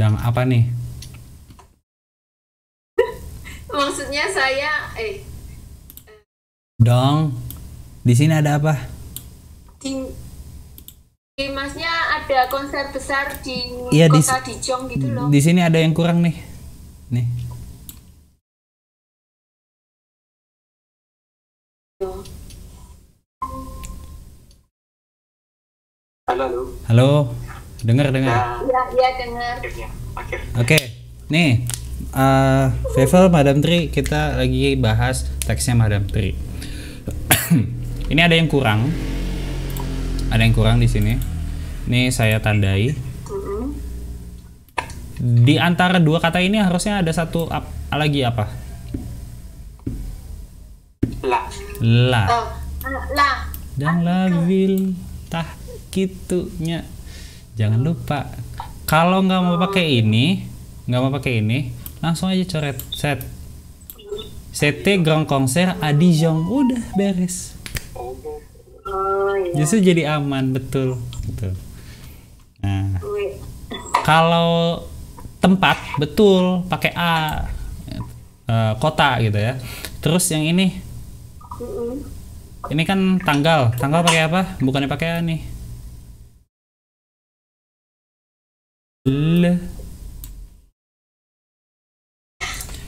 apa nih? Maksudnya saya Dong. Di sini ada apa? di Masnya ada konser besar di Iya, kota Dijon gitu loh. Di sini ada yang kurang nih. Nih. Halo. Dengar. Ya dengar. Oke. Nih. Vevel, Madam Tri, kita lagi bahas teksnya Madam Tri. Ini ada yang kurang. Di sini. Nih saya tandai. Di antara dua kata ini harusnya ada satu lagi apa? La. Oh, la. Dan la ville tah gitunya. Jangan lupa. Kalau nggak mau pakai ini, langsung aja coret set. C'était grand concert à Dijon. Udah beres. Iya. Justru jadi aman, betul. Nah, kalau tempat betul pakai kota gitu ya. Terus yang ini kan tanggal pakai apa? Bukannya pakai A nih.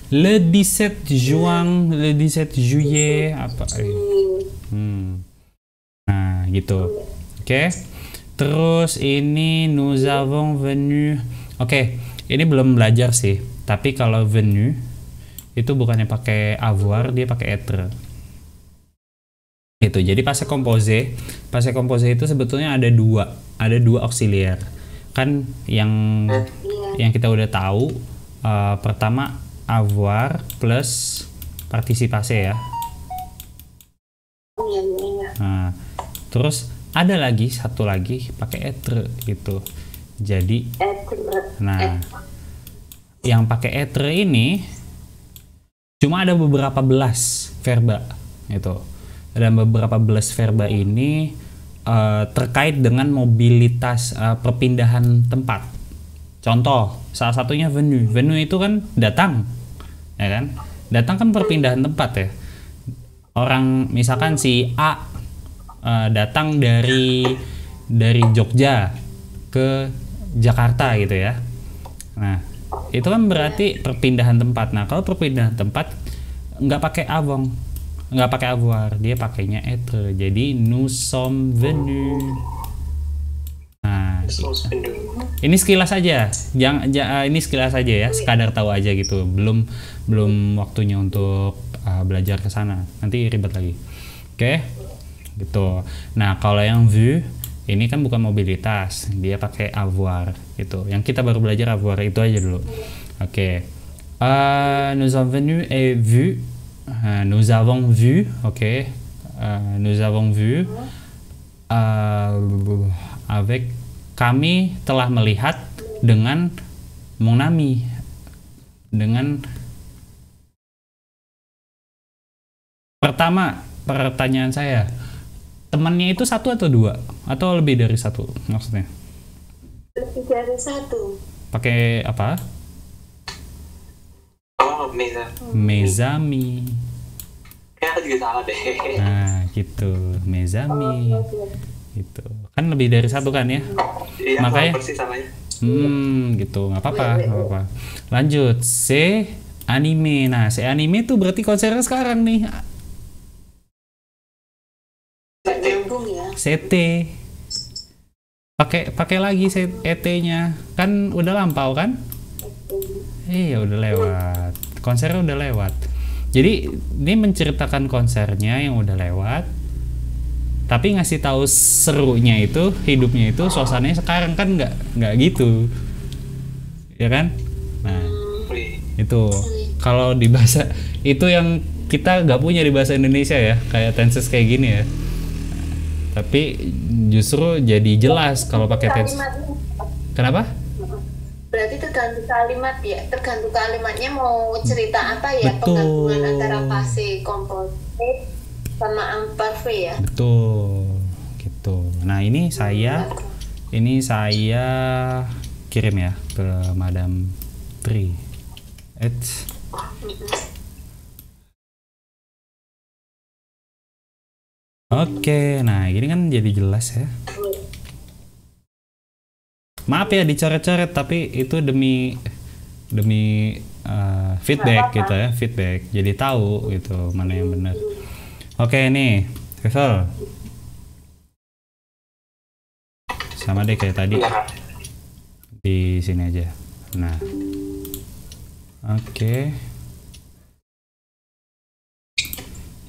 Le 17 juin, le 17 juillet apa? Nah, gitu. Oke. Terus ini nous avons venu. Oke, ini belum belajar sih. Tapi kalau venu itu bukannya pakai avoir, dia pakai être. Itu jadi passé composé itu sebetulnya ada dua auxiliar kan yang kita udah tahu. Pertama avoir plus participase ya. Nah, terus ada satu lagi pakai être gitu. Jadi yang pakai être ini cuma ada beberapa belas verba gitu. Ada beberapa belas verba ini terkait dengan mobilitas perpindahan tempat. Contoh, salah satunya venue. Venue itu kan datang, ya kan? Datang kan perpindahan tempat ya. Orang misalkan si A datang dari Jogja ke Jakarta gitu ya. Nah, itu kan berarti perpindahan tempat. Nah, kalau perpindahan tempat nggak pakai avant, nggak pakai avoir, dia pakainya être. Jadi nous sommes venus. Nah, ini sekilas aja. Ini sekilas aja ya, sekadar tahu aja gitu. Belum waktunya untuk belajar ke sana. Nanti ribet lagi. Oke? Gitu. Nah, kalau yang vu ini kan bukan mobilitas, dia pakai avoir gitu. Yang kita baru belajar avoir itu aja dulu. Oke. Nous sommes venus et vu. Nous avons vu, oke. Nous avons vu. Avec kami telah melihat dengan mon ami. Dengan pertama pertanyaan saya, temannya itu satu atau dua atau lebih dari satu maksudnya? Lebih dari satu. Pakai apa? Oh, mes amis. Kayak aku juga salah deh. Nah, gitu, mes amis. Gitu. Kan lebih dari satu kan ya? Iya, makanya. Persis samanya. Gitu, nggak apa-apa. Lanjut, c'est anime. Nah, c'est anime tuh berarti konsernya sekarang nih. CT. Pakai lagi ET-nya. Kan udah lampau kan? Iya, udah lewat. Konsernya udah lewat. Jadi ini menceritakan konsernya yang udah lewat. Tapi ngasih tahu serunya itu, hidupnya itu, suasananya sekarang kan nggak gitu. Ya kan? Nah, itu kalau di bahasa itu yang kita nggak punya di bahasa Indonesia ya, kayak tenses kayak gini ya. Tapi justru jadi jelas kalau pakai tense. Kenapa? Berarti tergantung kalimat ya, tergantung kalimatnya mau cerita apa ya. Betul. Penggabungan antara passé composé sama imparfait ya. Betul, gitu. Nah ini saya kirim ya ke Madam Tri. Oke, nah ini kan jadi jelas ya. Maaf ya dicoret-coret, tapi itu demi feedback gitu ya, feedback. Jadi tahu gitu mana yang benar. Oke nih, Rival. Sama deh kayak tadi. Di sini aja. Nah. Oke.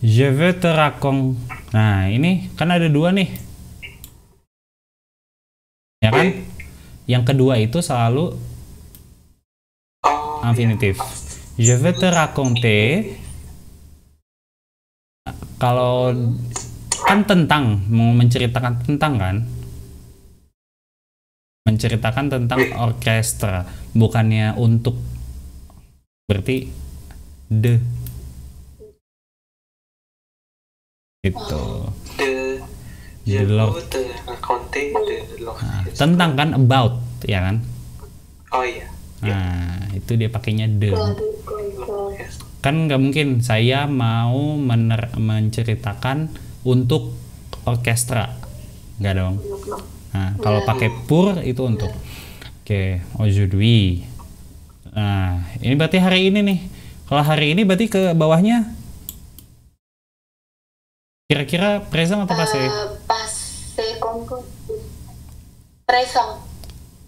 Je veux te raconter. Nah, ini kan ada dua nih. Ya kan? Yang kedua itu selalu infinitif. Je veux te raconter. Kalau kan tentang, mau menceritakan tentang kan? Menceritakan tentang orkestra, bukannya untuk. Berarti de. Itu. Tentang kan, about ya kan? Oh iya. Nah, itu dia pakainya de. Kan nggak mungkin saya mau menceritakan untuk orkestra, nggak dong. Nah, kalau pakai pour itu untuk. Oke, aujourd'hui. Nah, ini berarti hari ini nih. Kalau hari ini berarti ke bawahnya kira-kira présent atau passé? Passé composé. Présent.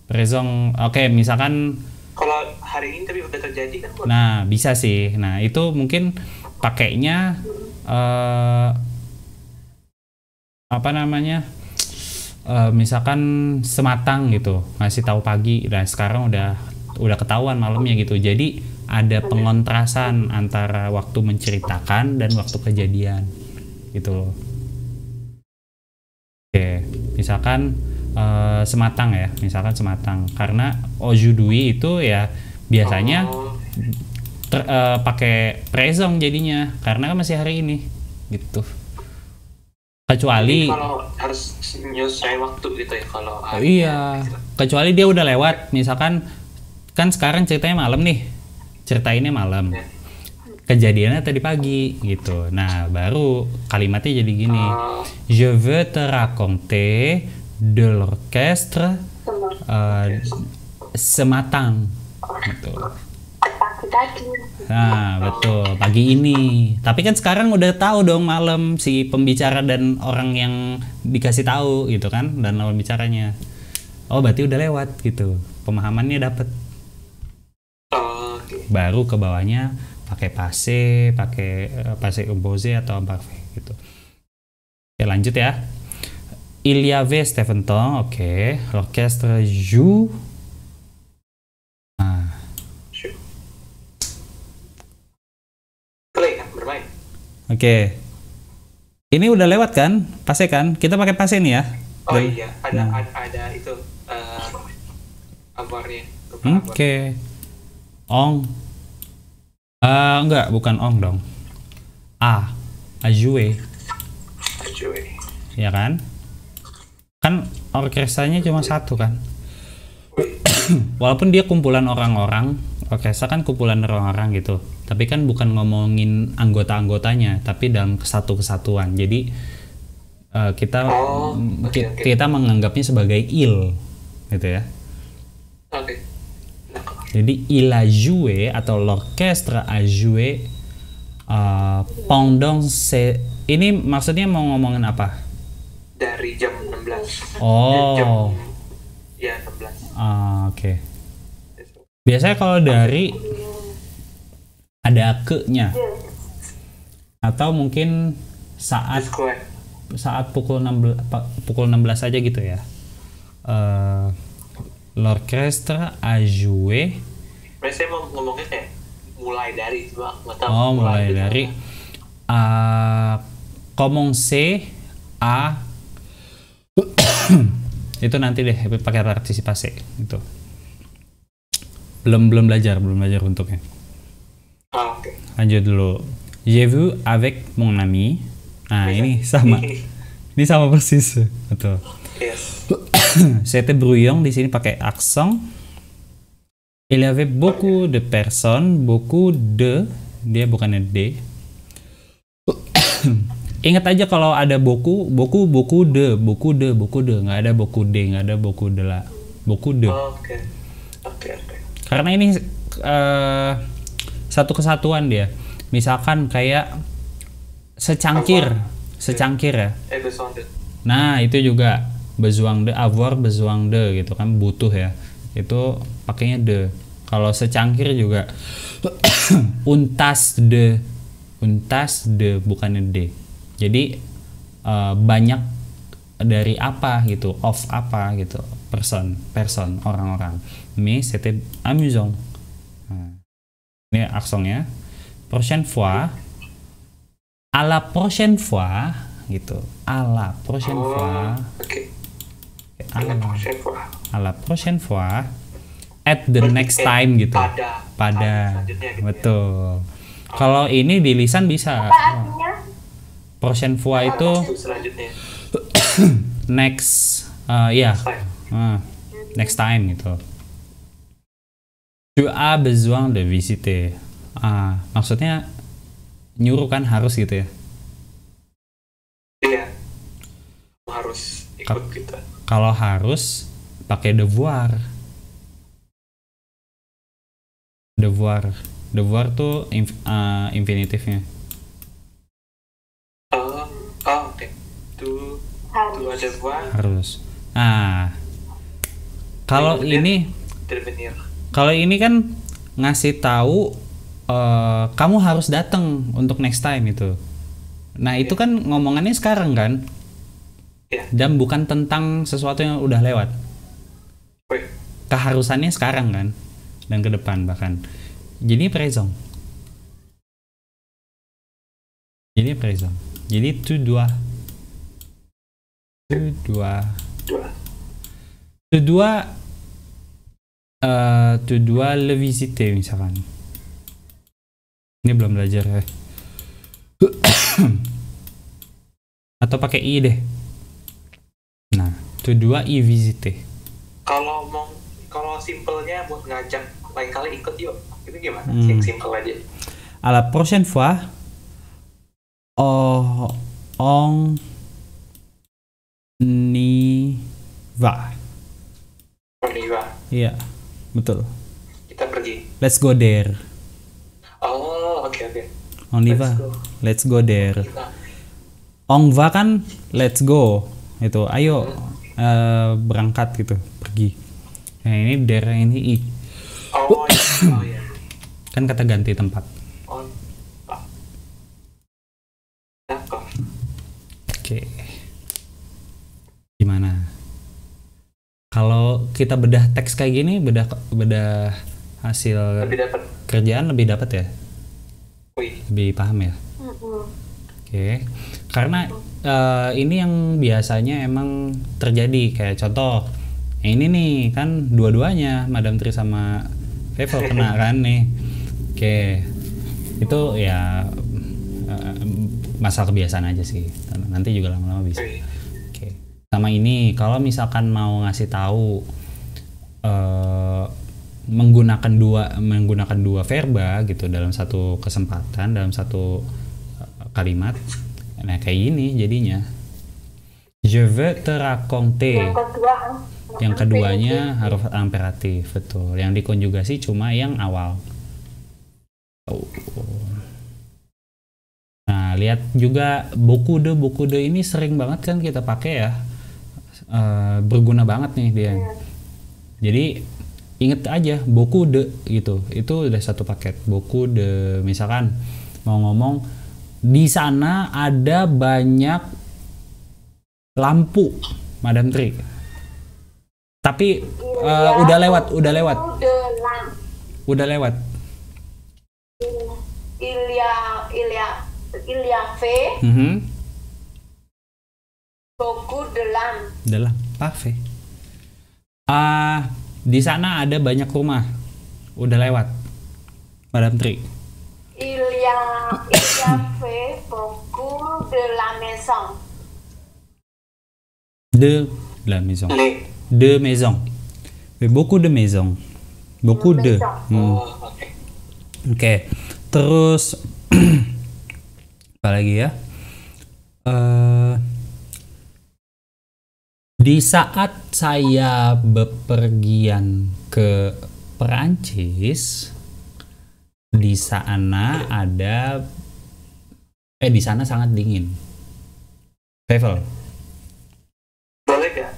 Présent. Oke, misalkan kalau hari ini tapi udah terjadi kan? Nah, bisa sih. Nah, itu mungkin pakainya apa namanya, misalkan sematang gitu ngasih tahu pagi, dan sekarang udah ketahuan malamnya gitu. Jadi ada pengontrasan antara waktu menceritakan dan waktu kejadian gitu loh. Oke, misalkan sematang ya, misalkan sematang, karena aujourd'hui itu ya biasanya pakai présent jadinya karena kan masih hari ini gitu. Kecuali kalau harus menyesuaikan waktu gitu ya kalau iya, kecuali dia udah lewat, misalkan kan sekarang ceritanya malam nih, ceritainnya malam, kejadiannya tadi pagi gitu. Nah baru kalimatnya jadi gini, je veux te raconter de l'orchestre sematang gitu. Nah betul, pagi ini. Tapi kan sekarang udah tahu dong malam si pembicara dan orang yang dikasih tahu gitu kan, dan lawan bicaranya. Oh berarti udah lewat gitu, pemahamannya dapet. Baru ke bawahnya pakai passé composé atau imparfait gitu. Oke lanjut ya. Il y avait Stephen Tong, oke. L'orchestre joue. Bermain. Oke. Ini udah lewat kan? Passé kan? Kita pakai passé nih ya. Oh iya, ada itu abornya. Oke. Ong. Enggak, bukan ong dong. A jouer. Ya kan? Kan orkestranya cuma satu kan? Walaupun dia kumpulan orang-orang, orkestra kan kumpulan orang-orang gitu. Tapi kan bukan ngomongin anggota-anggotanya, tapi dalam kesatuan. Jadi kita menganggapnya sebagai il, gitu ya. Oke. Jadi il a joué atau l'orchestre a joué pendant ini maksudnya mau ngomongin apa? Dari jam 16. Oh. Ya 16. Oke. Biasanya kalau dari ada ke-nya atau mungkin saat pukul 16 aja gitu ya. L'orchestre a joué. Saya mau ngomongnya kayak mulai dari coba nggak tahu. Oh mulai dari commencer à itu nanti deh pakai partisipasi itu. Belum belajar bentuknya. Oke. Lanjut dulu. J'ai vu avec mon ami. Nah, ini sama. Ini sama persis. Betul. Yes. C'était bruyant, di sini pakai accent. Il y avait beaucoup de personnes, beaucoup de, dia bukannya de. Ingat aja kalau ada beaucoup de, nggak ada beaucoup de, nggak ada beaucoup de la, beaucoup de. Oke. Karena ini satu kesatuan dia. Misalkan kayak secangkir ya. Nah itu juga besoin de, avoir besoin de gitu kan, butuh ya. Itu pakainya de. Kalau secangkir juga untas de bukannya de. Jadi banyak dari apa gitu, of apa gitu, person orang-orang. Mais c'était amusant. Nah, ini aksonnya. Prochaine fois, à la prochaine fois gitu. À la prochaine fois. Oke. À la prochaine fois. At the next time gitu. Pada. Betul. Kalau ini di lisan bisa. Prochaine fois itu next next time gitu. Tu as besoin de visiter. Maksudnya nyuruh kan, harus gitu ya. Iya. Harus ikut gitu. Kalau harus pakai devoir. Devoir tuh infinitifnya. Oke. Tu ada devoir. Harus. Kalau ini kan ngasih tahu kamu harus datang untuk next time itu. Nah, itu kan ngomongannya sekarang kan? Ya. Dan bukan tentang sesuatu yang udah lewat. Wih. Keharusannya sekarang kan, dan ke depan bahkan. Jadi présent. Jadi présent. Jadi tu dois le visiter misalkan. Ini belum belajar ya. Atau pakai i deh. Nah, tu dois y visiter. Kalau simpelnya buat ngajak lain kali ikut yuk, itu gimana? Yang simple aja. À la prochaine fois, on y va. On y va. Iya, betul. Kita pergi. Let's go there. Oh, oke. On y va. Let's go there. On va kan let's go. Itu, ayo berangkat gitu, pergi. Nah, ini there, ini i. Oh iya. Kan kata ganti tempat. On va. D'accord. Oke. Gimana? Kalau kita bedah teks kayak gini, bedah hasil Lebih dapat. kerjaan lebih dapat ya? Wih. Lebih paham ya? Oke. Karena ini yang biasanya emang terjadi, kayak contoh ini nih kan dua-duanya Madam Tri sama Vevel kena kan nih. Oke. Itu ya masalah kebiasaan aja sih. Nanti juga lama-lama bisa. Oke. Sama ini kalau misalkan mau ngasih tahu menggunakan dua verba gitu dalam satu kesempatan, dalam satu kalimat. Nah, kayak gini jadinya. Je veux te raconter. Yang keduanya harus imperatif, betul. Yang dikonjugasi cuma yang awal. Nah, lihat juga beaucoup de ini sering banget kan kita pakai ya. Berguna banget nih dia. Jadi inget aja beaucoup de gitu. Itu udah satu paket. Beaucoup de, misalkan mau ngomong di sana ada banyak lampu, Madam Tri. Tapi udah lewat. Il y a fait beaucoup de lampes. Parfait. Di sana ada banyak rumah. Udah lewat, Madam Tri. Il y a fait beaucoup de la maison. De la maison. De maison. Beaucoup de maison. Beaucoup de. Oke. Terus apa lagi ya? Di saat saya bepergian ke Perancis, di sana di sana sangat dingin. Vevel. Boleh gak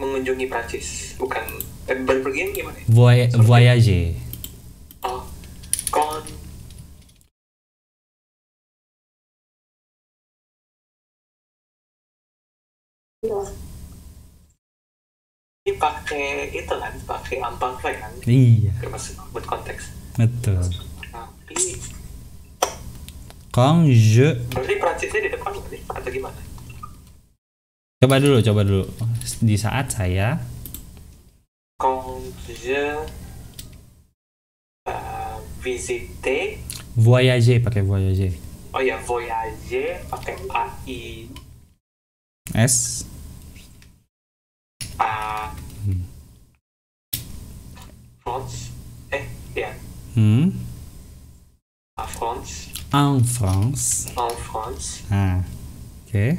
mengunjungi Prancis? Bukan berpergian gimana? Voyager. Oh, kon. Ini pakai itu kan, pakai imparfait kan? Iya. Termasuk buat konteks. Betul. Tapi Quand je. berarti Prancisnya di depan berarti atau gimana? Coba dulu. Di saat saya. Quand je visiter. Voyager, pakai voyager. Oh ya, voyager pakai AI. S. France. Ya. France. En France. En France. Oke.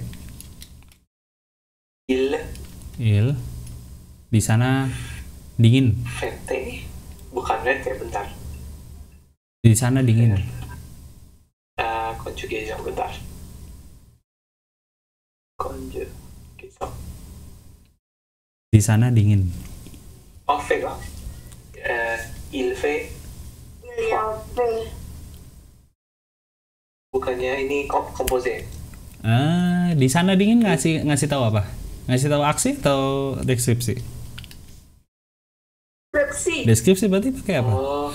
Il. Di sana dingin. Vete. Bukan vete, bentar. Di sana dingin. Conjugation, bentar. Conjugation. Di sana dingin. Oh, fait là. Il fait. Il y a fait. Bukannya ini komposer. Di sana dingin ngasih tahu apa? Ngasih tahu aksi atau deskripsi? Deskripsi berarti pakai apa? Oh.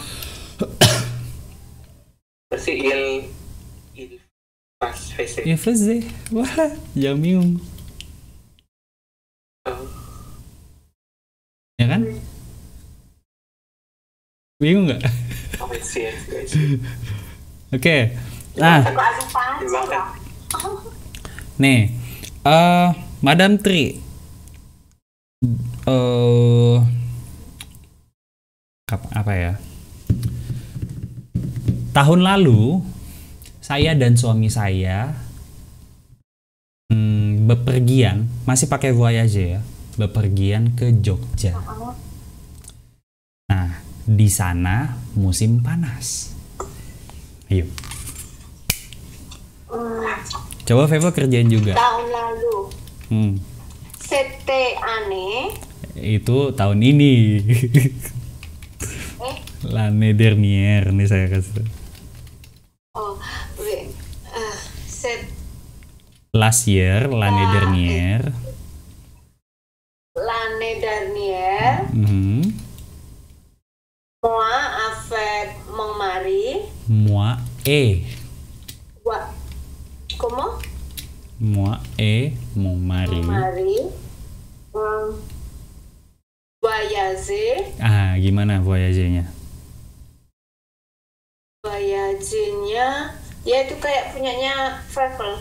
Versi il face. Ya faisait. Wah, jangan bingung. Ya kan? Bingung nggak? Oke. Nah, nih, Madam Tri, apa ya? Tahun lalu saya dan suami saya bepergian, masih pakai Voyage ya, bepergian ke Jogja. Nah, di sana musim panas. Ayo. Coba Vevo kerjain juga. Tahun lalu. Sete aneh. Itu tahun ini. L'année dernière nih saya kasih. Oh, last year, l'année dernière. L'année dernière. Moi avec mon mari. Moi et. Comment? Moi et mon mari. Voyager. Gimana voyage-nya? Voyage-nya ya itu kayak punyanya travel.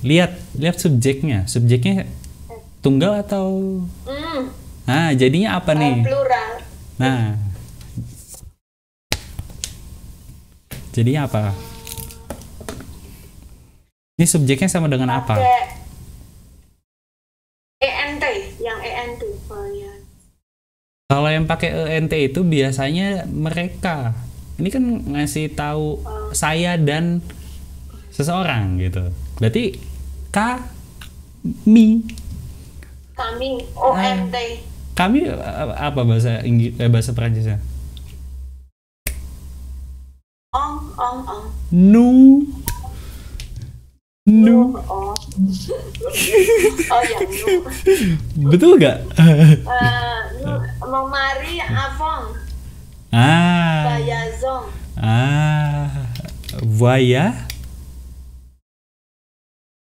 Lihat subjeknya. Subjeknya tunggal atau? Jadinya apa nih? Plural. Nah. Jadinya apa? Ini subjeknya sama dengan apa? ENT, yang ENT. Oh, ya. Kalau yang pakai ENT itu biasanya mereka. Ini kan ngasih tahu saya dan seseorang gitu. Berarti kami. ONT. Kami apa bahasa Inggris, bahasa Perancisnya? Nous. Oh ya, nous. Betul nggak? Mon mari avant. Voyageons. Voya.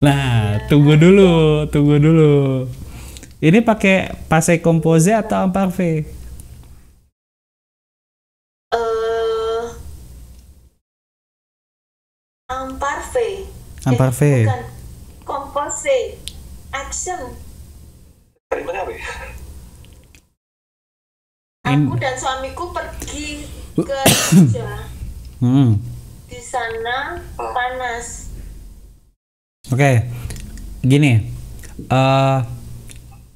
Nah, tunggu dulu. Ini pakai passé composé atau imparfait? Imparfait. Bukan. Composé. Action. Kalimat apa ya? Aku dan suamiku pergi ke Jogja. Di sana panas. Oke. Gini.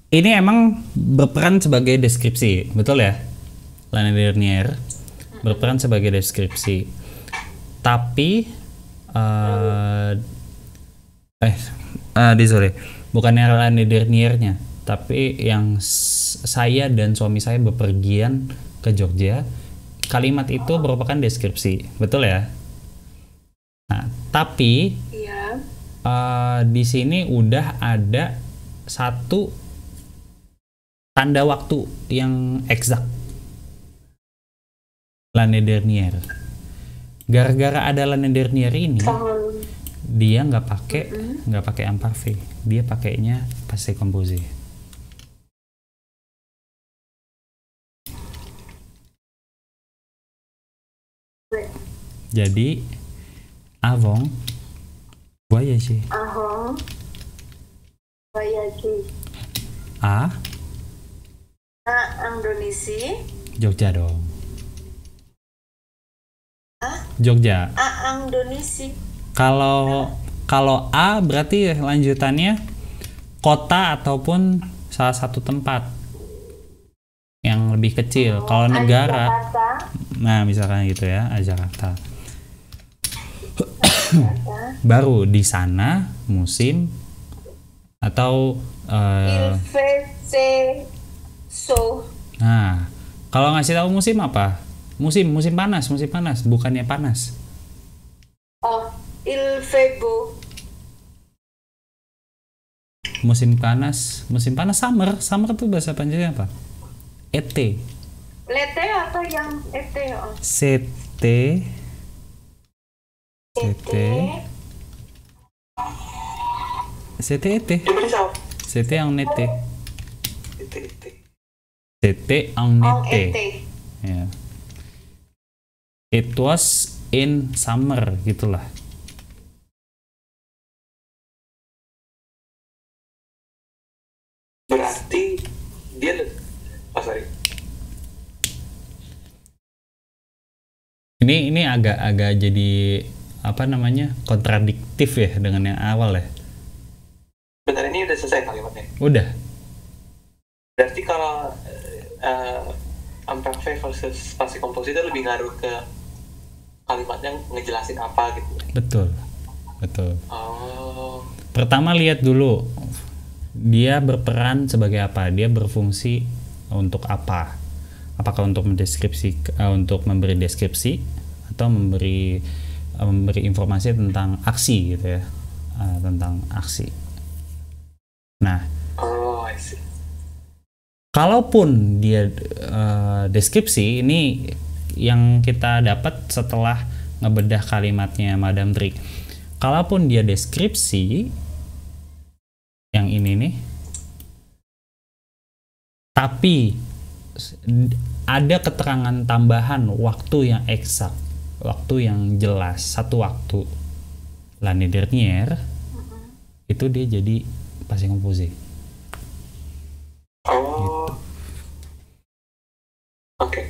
Ini emang berperan sebagai deskripsi, betul ya? L'année dernière berperan sebagai deskripsi. Tapi sorry, bukannya l'année dernière-nya, tapi yang saya dan suami saya bepergian ke Jogja. Kalimat itu merupakan deskripsi, betul ya? Nah, tapi di sini udah ada satu tanda waktu yang eksak. L'année dernière. Gara-gara ada l'année dernière ini, dia nggak pakai imparfait, dia pakainya passé composé. Jadi avant voyager. Indonesia. Jogja dong. Jogja. Indonesia. Kalau A berarti lanjutannya kota ataupun salah satu tempat yang lebih kecil. Kalau negara, nah misalkan gitu ya, Jakarta. Baru di sana musim atau nah, kalau ngasih tahu musim apa? Musim panas, bukannya panas. Oh, il fait beau. musim panas summer tuh bahasa Prancisnya apa? ET. Lete atau yang ete? Oh. CT CT CT ET. CT en été. CT en été. Ya. It was in summer gitulah. Berarti dia sorry. Ini agak jadi apa namanya? Kontradiktif ya dengan yang awal ya. Benar, ini udah selesai kalimatnya. Udah. Berarti kalau imperfect versus passé composé itu lebih ngaruh ke kalimatnya ngejelasin apa gitu. Betul. Oh. Pertama lihat dulu dia berperan sebagai apa, dia berfungsi untuk apa, apakah untuk untuk memberi deskripsi atau memberi informasi tentang aksi gitu ya, tentang aksi. Nah, I see. Kalaupun dia deskripsi, ini yang kita dapat setelah ngebedah kalimatnya Madame Tri. Kalaupun dia deskripsi yang ini nih, tapi ada keterangan tambahan waktu yang eksak, waktu yang jelas, satu waktu, l'année dernière, itu dia jadi passé composé. Oh. Oke.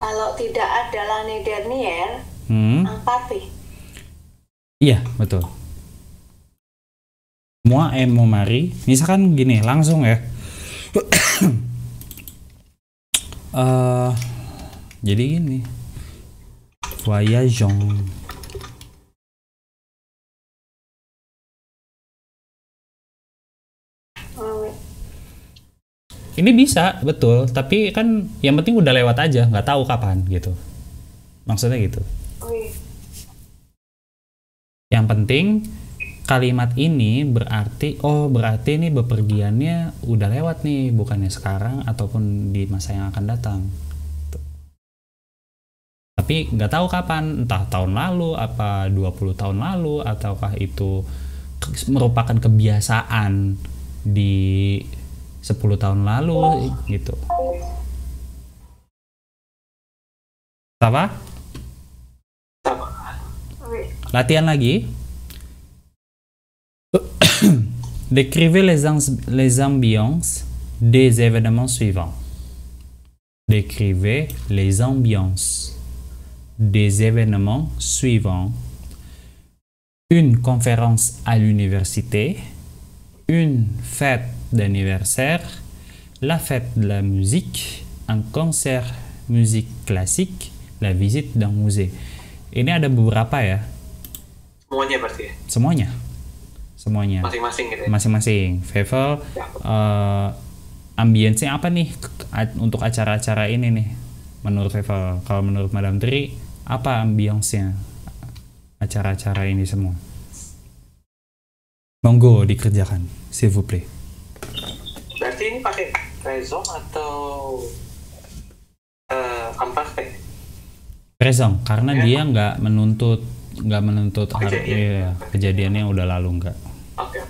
Kalau tidak ada l'année dernière, empati. Iya, betul. Moi et mon mari, misalkan gini, langsung ya. Jadi gini. Voyageons. Ini bisa, betul. Tapi kan yang penting udah lewat aja, nggak tahu kapan gitu. Maksudnya gitu. Yang penting kalimat ini berarti ini bepergiannya udah lewat nih, bukannya sekarang ataupun di masa yang akan datang. Tapi nggak tahu kapan, entah tahun lalu, apa 20 tahun lalu, ataukah itu merupakan kebiasaan di 10 tahun lalu gitu. Apa? Latihan lagi. Décrivez les ambiances des événements suivants. Décrivez les ambiances des événements suivants. Une conférence à l'université, une fête d'anniversaire, la fête de la musique, un concert musique classique, la visite d'un musée. Ini ada beberapa ya. Semuanya berarti ya? Semuanya. Masing-masing gitu ya? Masing-masing. Vevel, ambience-nya apa nih untuk acara-acara ini nih? Menurut Vevel, kalau menurut Madame Tri, apa ambience-nya acara-acara ini semua? Monggo dikerjakan, s'il vous plaît. Berarti ini pakai raison atau imperfect? Raison, karena dia nggak menuntut kejadiannya yang udah lalu, nggak. Oke.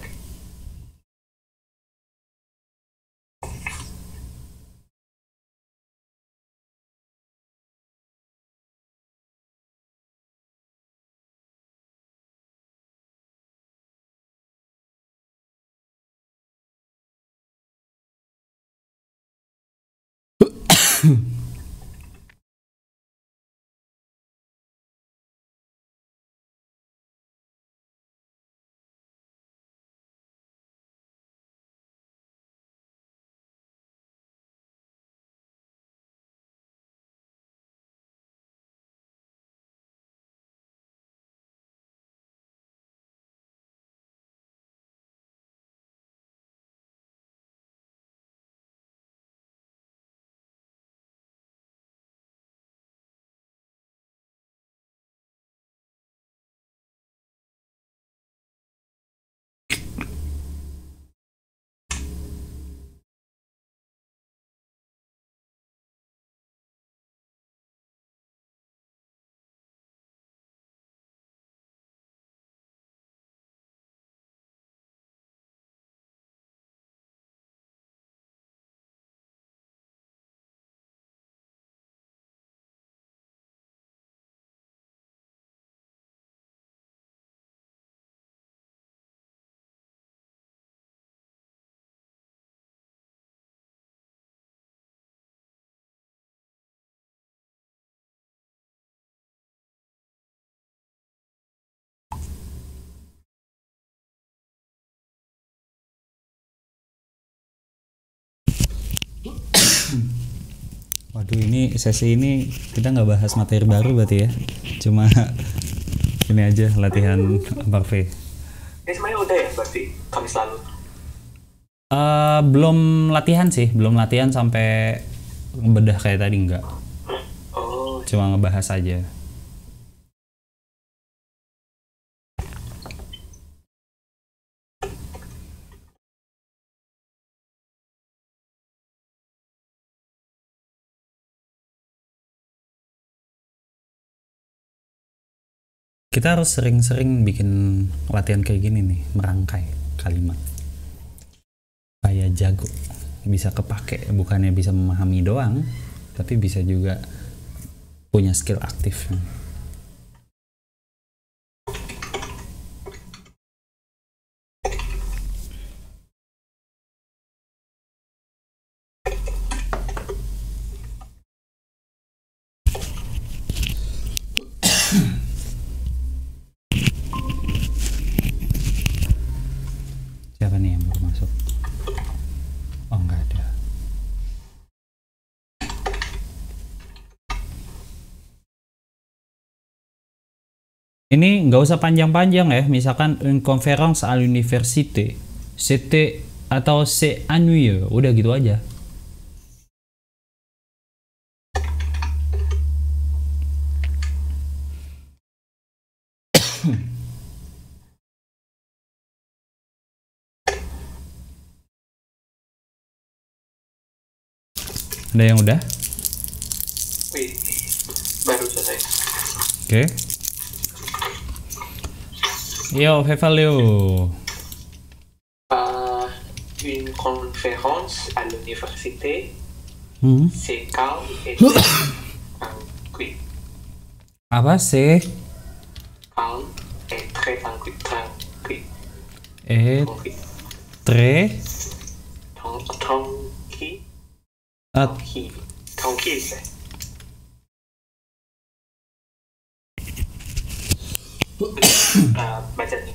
Waduh, ini sesi ini kita nggak bahas materi baru berarti ya, cuma ini aja latihan parfait. Ini semuanya udah ya berarti Kamis lalu? Belum latihan sih, belum latihan sampai bedah kayak tadi, enggak. Oh. Cuma ngebahas aja. Kita harus sering-sering bikin latihan kayak gini nih, merangkai kalimat. Kayak jago, bisa kepake, bukannya bisa memahami doang, tapi bisa juga punya skill aktif. Siapa nih yang baru masuk? Oh, nggak ada. Ini nggak usah panjang-panjang ya. Misalkan une conférence à l'université, c'était atau c'est ennuyeux, udah gitu aja. Ada yang udah? Wih, baru selesai. Oke. Yo, Feval yo. Une conférence à l'université, c'est calme et tranquille. Apa sih? Calme et très tranquille. Tranquille. Très Tranquille. Tranquille. Baca nih.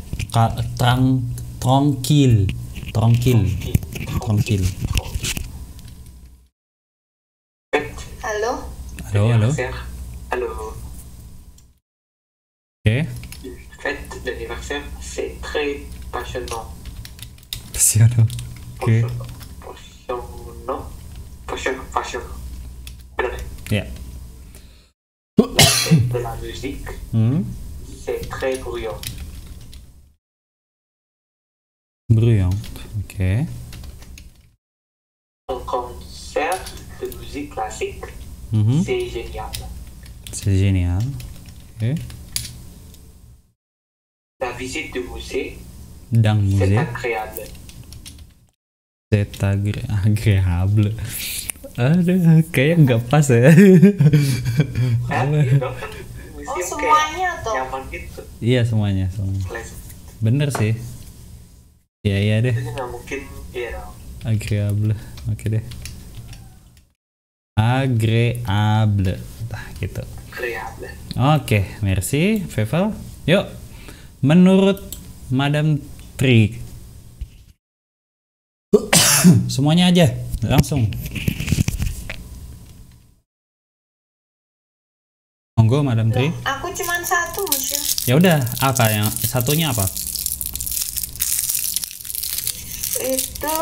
Tranquille. Halo? Halo. Halo. Oke. Fête d'anniversaire, c'est très passionnant. Oke. Passionnant. Benar Ya. De la musique, c'est très bruyant. Bruyant. Oke. Un concert de musique classique, c'est génial. C'est génial. Oke. La visite du musée, Dans c'est musée. agréable. C'est agréable. Aduh, kayaknya nggak pas ya. Oh, semuanya tuh. Nyaman gitu. Iya, semuanya. Bener sih. Iya deh. Itu nggak mungkin, iya. Agréable. Oke deh. Agréable. Nah, gitu. Agréable. Oke, merci, Feval. Yuk, menurut Madam Tri. Semuanya aja, langsung. Monggo, Madam Tri. Aku cuma satu, Monsieur. Ya udah, apa yang satunya apa? Itu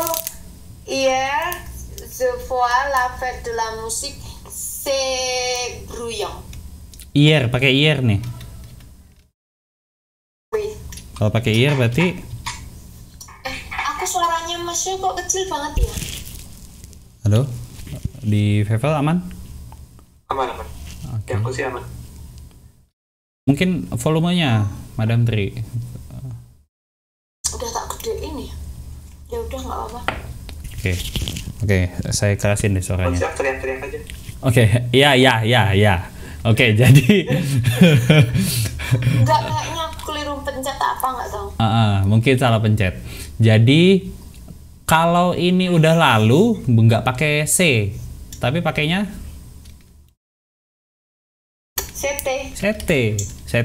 hier, je vois la fête de la musique, c'est bruyant. Hier, pakai hier nih. Wih, Kalau pakai hier berarti aku suaranya Monsieur kok kecil banget ya? halo? Di Feval aman? Aman. Oke. Ya, aku sih aman. Mungkin volumenya, Madam Tri. Udah tak gedein ya? Ya udah nggak apa-apa. Oke, saya kerasin deh suaranya. Siap, teriak-teriak aja. Oke, ya. Oke, jadi Enggak, kayaknya keliru pencet apa nggak tahu. mungkin salah pencet. Jadi kalau ini udah lalu nggak pakai C, tapi pakainya CT.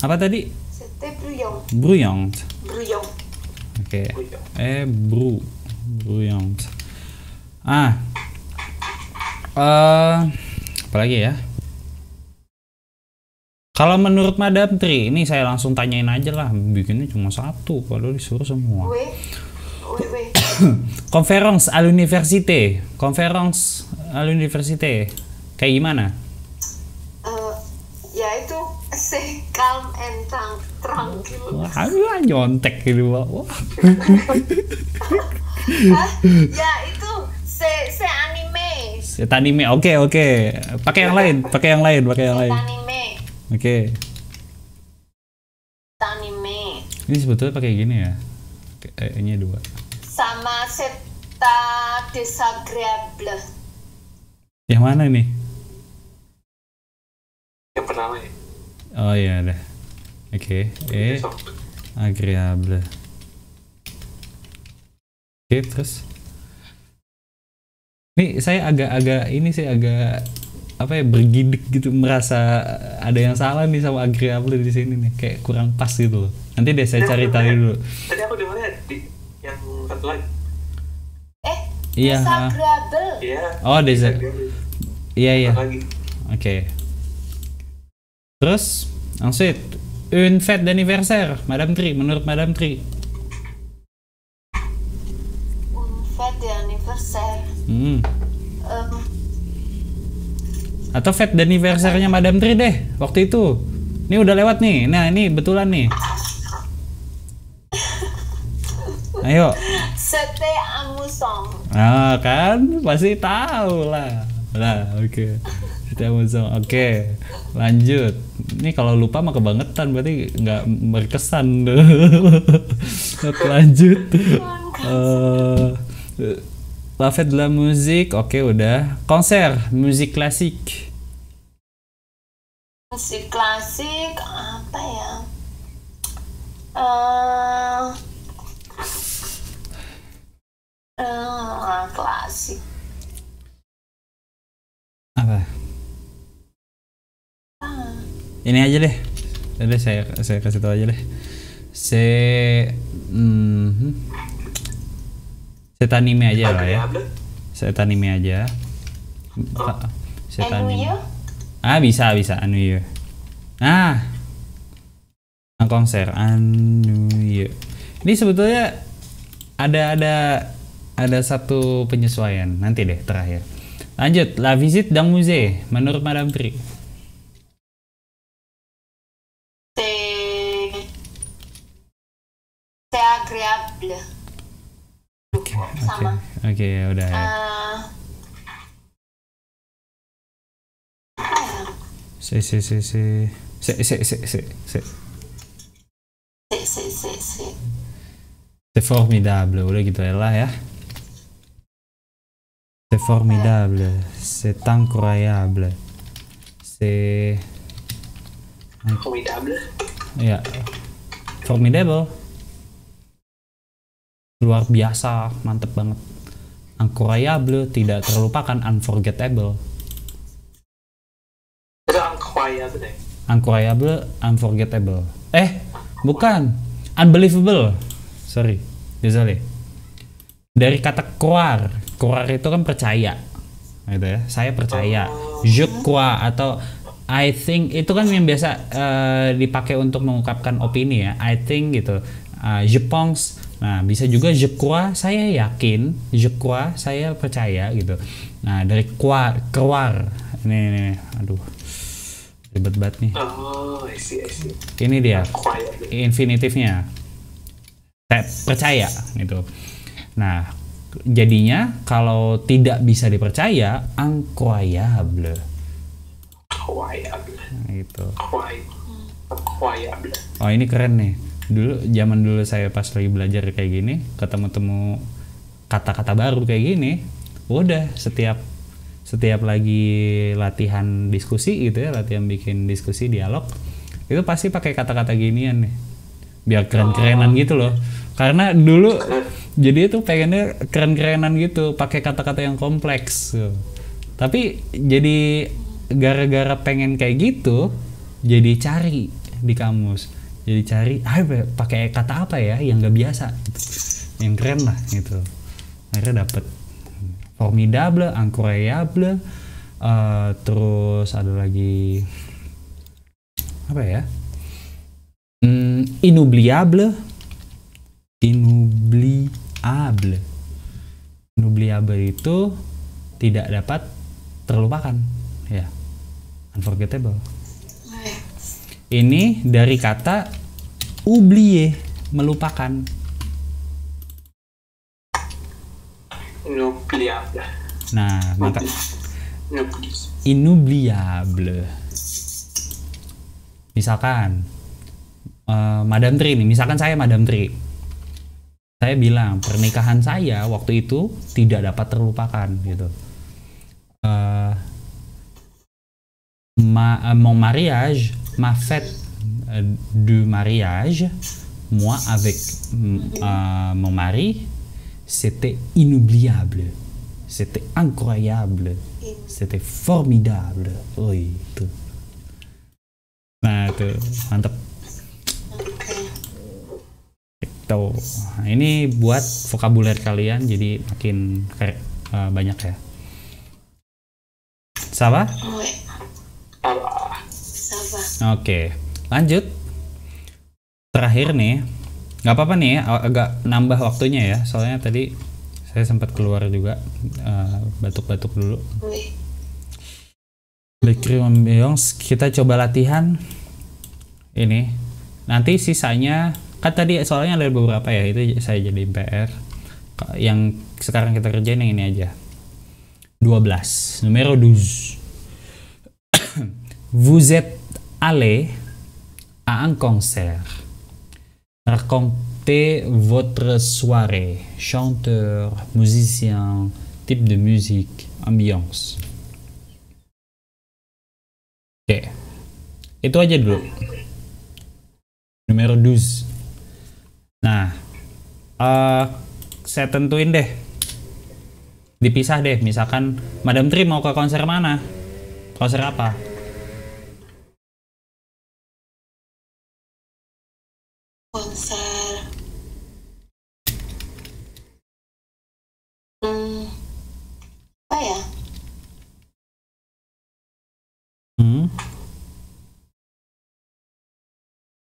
Apa tadi? CT bruyant. Bruyant. Bruyant. Oke. Bruyant. Apalagi ya? Kalau menurut Madam Tri, ini saya langsung tanyain aja lah, bikinnya cuma satu, kalau disuruh semua. Conference à l'université, kayak gimana? Ya itu calm and tranquil. Wah, nyontek gitu, wah. Ya itu anime. Anime, oke. Pakai yang lain. Anime. Oke. Anime. Ini sebetulnya pakai gini ya. Ini 2. Sama Seta Desagreable. Yang mana nih? Yang pertama ya. Oh iya dah. Oke. Agreable. Oke, terus. Nih saya agak apa ya, bergidik gitu, merasa ada yang salah nih sama agreeable di sini nih, kayak kurang pas gitu loh. Nanti deh saya cari tahu dulu. Tadi aku dengarnya di yang satu lagi. Iya. Desagreable. Iya. Oh, iya. Oke. Terus ensuite une fête d'anniversaire, Madame Tri, menurut Madame Tri. Une fête d'anniversaire. Atau fête d'anniversaire-nya Madame Tri deh waktu itu. Ini udah lewat nih. Nah, ini betulan nih. Ayo. C'était amusant. Ah, kan pasti tahu lah. Oke. C'était amusant. Oke. Lanjut. Ini kalau lupa mah kebangetan, berarti nggak berkesan. Lanjut. La fête de la musique, oke udah. Konser, musik klasik. Musik klasik apa ya? Klasik. Apa? Ini aja deh. Udah saya kasih tahu aja deh. Set anime aja lah ya. Set anime aja. Set anime. Bisa Anuye. Konser Anuye. Ini sebetulnya ada satu penyesuaian nanti deh terakhir. Lanjut, la visite d'un musée menurut Madame Tri. C'est agréable. Sama. Oke, udah ya. C'est formidable, udah gitu ya lah ya. C'est formidable, c'est incroyable, c'est formidable. Ya, formidable. Luar biasa, mantep banget. Incroyable, tidak terlupakan, unforgettable. Itu incroyable deh. Incroyable, unforgettable. Bukan. Unbelievable. Sorry, désolé. Dari kata croire. Croire itu kan percaya. Gitu ya. Saya percaya. Je crois atau I think itu kan yang biasa dipakai untuk mengungkapkan opini ya. I think gitu. Je pense. Nah, bisa juga je crois, saya yakin, je crois, saya percaya gitu. Nah, dari croire. Ini, aduh. Ribet banget nih. I see. Ini dia. Infinitifnya. Saya percaya gitu. Nah, jadinya kalau tidak bisa dipercaya, incroyable. Gitu. Oh, ini keren nih. Zaman dulu saya pas lagi belajar kayak gini, ketemu kata-kata baru kayak gini, udah setiap lagi latihan diskusi gitu ya, latihan bikin diskusi dialog, itu pasti pakai kata-kata ginian nih, biar keren-kerenan gitu loh. Karena dulu jadi itu pengennya keren-kerenan gitu, pakai kata-kata yang kompleks. Tapi jadi gara-gara pengen kayak gitu, jadi cari di kamus. Jadi cari, pakai kata apa ya yang nggak biasa, gitu. Yang keren lah gitu. Akhirnya dapet formidable, incroyable, terus ada lagi apa ya, inoubliable, inoubliable itu tidak dapat terlupakan, ya, unforgettable. Ini dari kata oublier, melupakan. Inoubliable. Nah, maka inoubliable. Misalkan Madame Tri nih, misalkan saya Madame Tri. Saya bilang pernikahan saya waktu itu tidak dapat terlupakan gitu. Mon mariage, ma fête du mariage, moi avec mon mari, c'était inoubliable, c'était incroyable, c'était formidable. Oh itu. Nah tuh mantep. Tuh, nah, ini buat vokabuler kalian jadi makin banyak ya. Sama? Oke, lanjut. Terakhir nih, nggak apa-apa nih, agak nambah waktunya ya, soalnya tadi saya sempat keluar juga, batuk-batuk dulu. Kita coba latihan ini. Nanti sisanya kan tadi soalnya ada beberapa ya, itu saya jadi PR. Yang sekarang kita kerjain yang ini aja. 12, numero 12. Vous êtes allé à un concert. Racontez votre soirée. Chanteur, musicien, type de musique, ambiance. Oke. Itu aja dulu. Numero 12. Nah, saya tentuin deh. Dipisah deh, misalkan Madame Tri mau ke konser mana? Konser apa? Konser apa ya?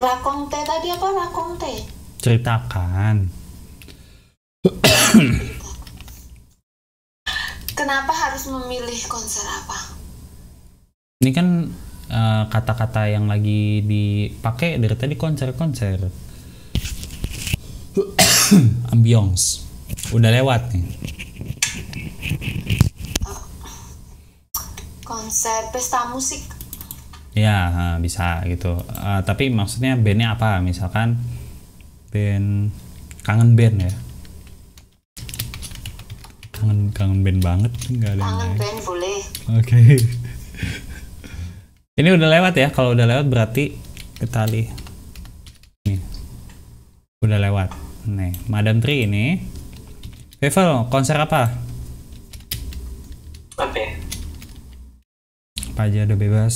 Raconte tadi apa? Raconte? Ceritakan. Kenapa harus memilih konser apa? Ini kan kata-kata yang lagi dipakai dari tadi, konser-konser. Ambience. Udah lewat nih. Konser pesta musik. Ya, bisa gitu. Tapi maksudnya bandnya apa? Misalkan band, kangen band ya. Kangen band banget, nggak ada. Kangen band boleh. Oke. Ini udah lewat ya. Kalau udah lewat berarti kita lihat. Nih. Udah lewat. Nih, Madame Tri ini. Vevel, konser apa? Apa ya? Apa aja udah bebas.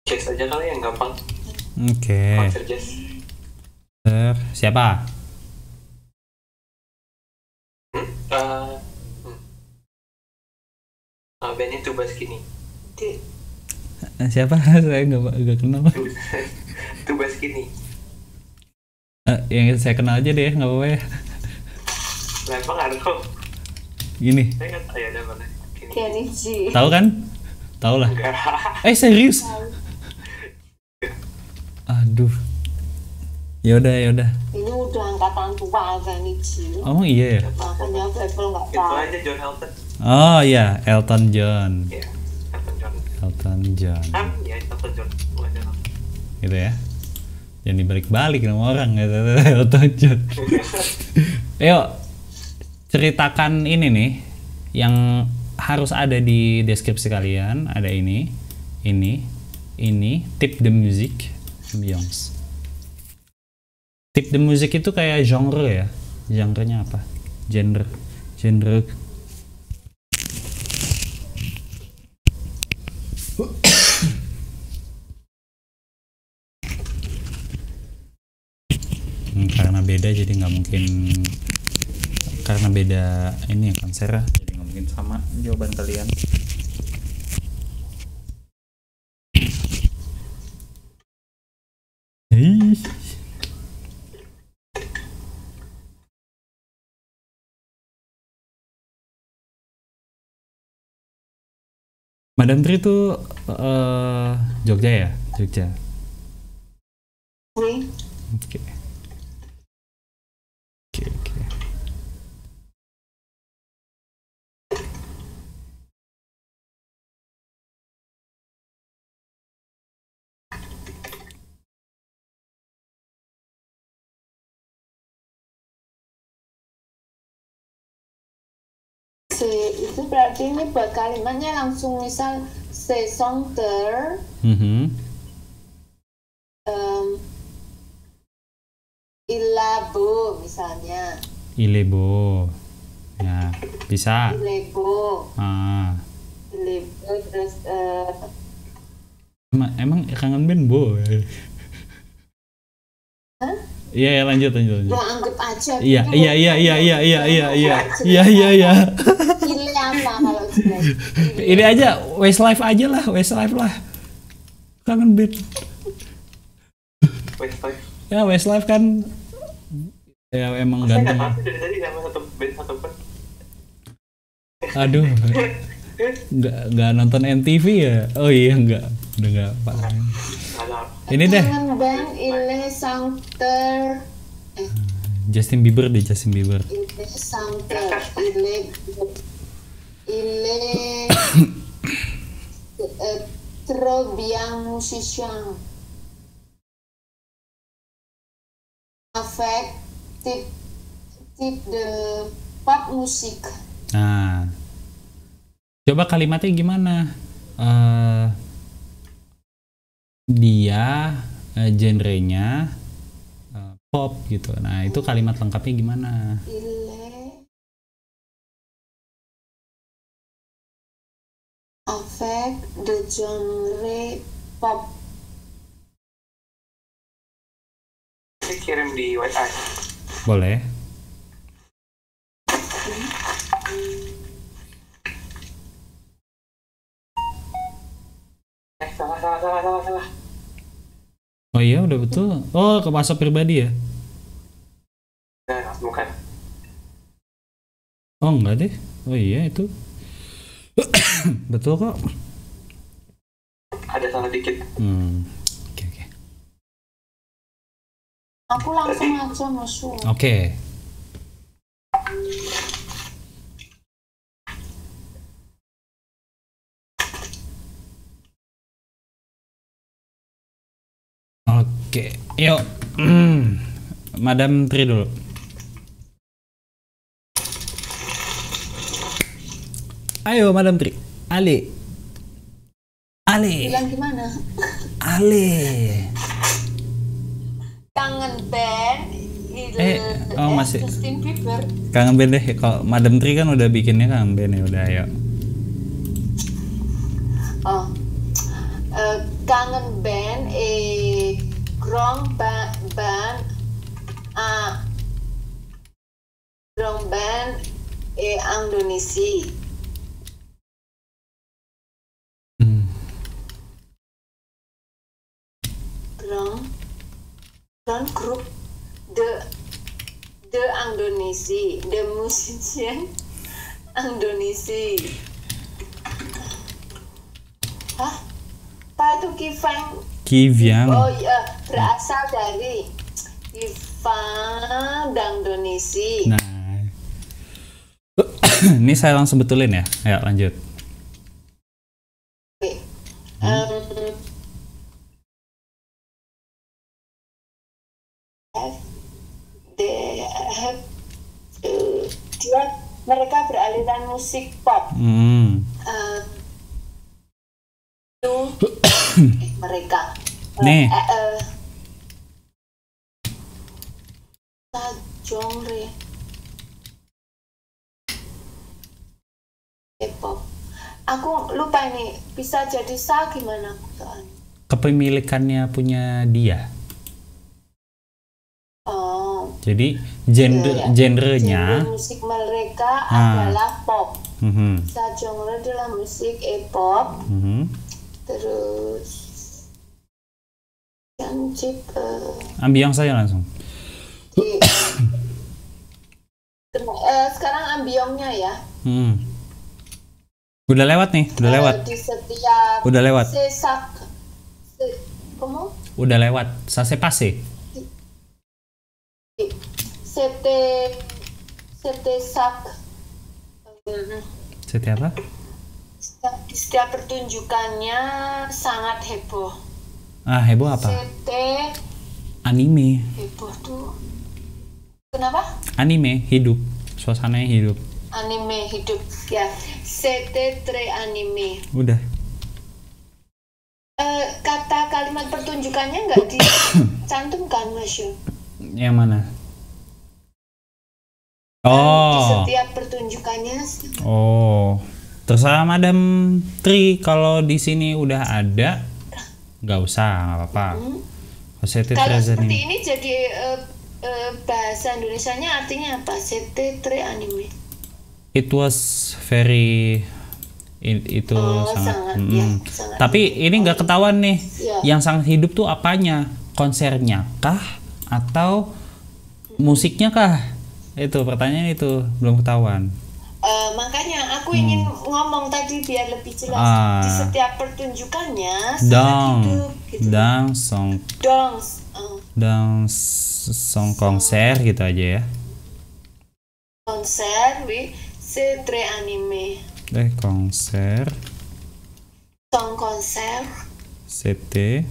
Jazz aja kali yang gampang. Oke. Konser jazz. Siapa? Bandnya Tuba Skinny. Siapa? Saya nggak kenal. Tuba Skinny. Yang saya kenal aja deh, nggak apa-apa ya. Lah emang ada kok. Gini. Saya nggak tahu ya ada mana. Kenny G. Tahu kan? Tahu lah. Enggak. Serius? Aduh. Yaudah. Ini udah angkatan tua Kenny G. Oh iya ya. Makanya Vevel nggak Itu tahu. aja John Elton. Oh iya, Elton John. Iya, Elton John. Elton John. Ya Elton John. Bukan John Elton. Gitu ya. Jangan dibalik-balik sama orang gitu. Elton John. Yuk, ceritakan ini nih yang harus ada di deskripsi kalian. Ada ini, tip de musique, ambiance. Tip de musique itu kayak genre ya. Genrenya apa? Genre. Karena beda jadi nggak mungkin karena beda ini ya konser, jadi nggak mungkin sama jawaban kalian. Madam Tri itu Jogja ya? Jogja. Oke. Oke. Itu berarti ini buat kalimatnya langsung misal chanteur ilabo misalnya. Ilebo. Ya, bisa. Ilebo. Ilebo terus emang kangen band Bo. Hah? Iya, lanjut. Ya anggap aja. Iya. Ini apa kalau jelek? Ini aja Westlife aja lah, Westlife lah. Kangen band. Westlife. Ya Westlife kan ya emang ganteng. Dari tadi nama satu band. Aduh. Nggak nonton MTV ya? Oh iya udah nggak Pak. Ini deh. Band Ile Chanteur. Justin Bieber. Ile Chanteur. Ile trop bien musicien. Avec type de pop music. Nah, coba kalimatnya gimana? Dia genrenya pop gitu. Nah, itu kalimat lengkapnya gimana? Avec de genre pop. Kirim di WA. Boleh. Salah. Oh iya udah betul. Oh ke WhatsApp pribadi ya? Nah, bukan. Oh enggak deh. Oh iya itu. Betul kok. Ada salah dikit. Oke. Aku langsung aja masuk. Oke. Oke, yuk. Madam Tri dulu. Ayo Madam Tri. Ali. Bilang gimana? Ali. Kangen band masih Justin Bieber. Kangen band deh. Kalau Madam Tri kan udah bikinnya kangen band ya udah ayo. Kangen band grand band Indonesia. Grand group de Indonesia, the musician Indonesia. Hah? Apa itu Kivyang? Oh iya, berasal dari Kivang dan Indonesia. Nah, ini saya langsung betulin ya. Ayo lanjut. Oke. Mereka beraliran musik pop. Mereka nih genre K-pop. Aku lupa ini bisa jadi gimana soalnya. Kepemilikannya punya dia. Oh. Jadi genrenya. Genre musik mereka adalah pop. Genre adalah musik pop. Terus yang ambiang saya langsung. Sekarang ambiongnya ya. Udah lewat nih, udah lewat. Di setiap udah lewat. ¿Cómo? Udah lewat. Sase pase. Sete apa? Di setiap pertunjukannya sangat heboh. Heboh apa? Anime. Heboh tuh. Kenapa? Anime hidup, suasananya hidup. Anime hidup ya. Sete tre anime. Udah. Kata kalimat pertunjukannya nggak dicantumkan, Mas Yu? Yang mana? Di setiap pertunjukannya. Terserah Madam Tri, kalau di sini udah ada, nggak usah, nggak apa-apa. Kalau seperti ini jadi bahasa Indonesianya artinya apa? Sete tre anime. It was very itu sangat. Sangat. Tapi ini nggak ketahuan nih, yang sangat hidup tuh apanya? Konsernya kah atau musiknya kah? Itu pertanyaan itu belum ketahuan. Makanya aku ingin ngomong tadi biar lebih jelas. Di setiap pertunjukannya sangat hidup gitu. Song konser gitu aja ya. Konser c'est très animé. Konser. Song konser. C'était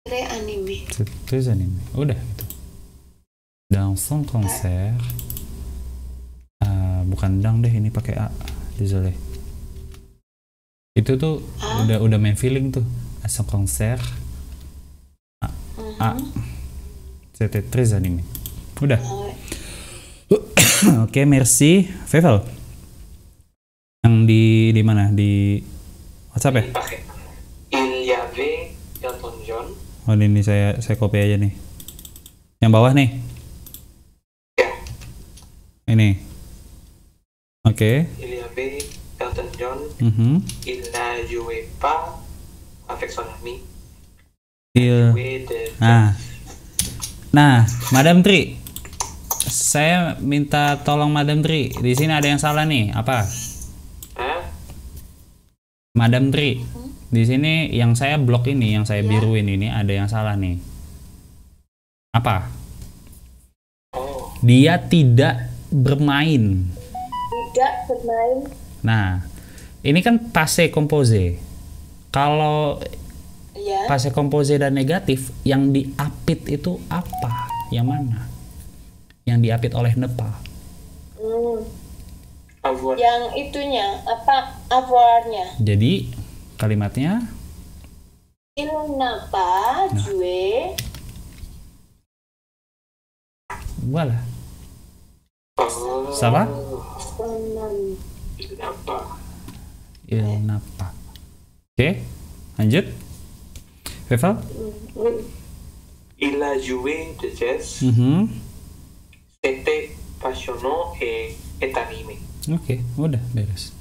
très animé. C'était animé. Udah gitu. Dans son concert. Bukan dang deh, ini pakai A. Désolé. Itu tuh udah main feeling tuh. Son concert. C'était très animé. Udah. Oke, merci. Fevel. Yang di mana? Di WhatsApp ya? Il y avait Elton John. Ini saya copy aja nih. Yang bawah nih. Ya. Ini. Oke. Il y avait Elton John. Il n'a joué pas avec son ami. Nah, Madam Tri, saya minta tolong Madam Tri. Di sini ada yang salah nih. Apa? Madam Tri, di sini yang saya blok ini, yang saya biruin ini ada yang salah nih. Apa? Dia tidak bermain. Tidak bermain. Nah, ini kan passé composé. Kalau passé composé dan negatif, yang diapit itu apa? Yang mana? Yang diapit oleh nepa. Yang itunya apa? Avarnya. Jadi kalimatnya Il n'a pas joué. Voilà. Ça va? Il n'a pas. Oke, lanjut. Fevel? Il a joué de jazz. C'était passionnant et animé. Oke, udah beres.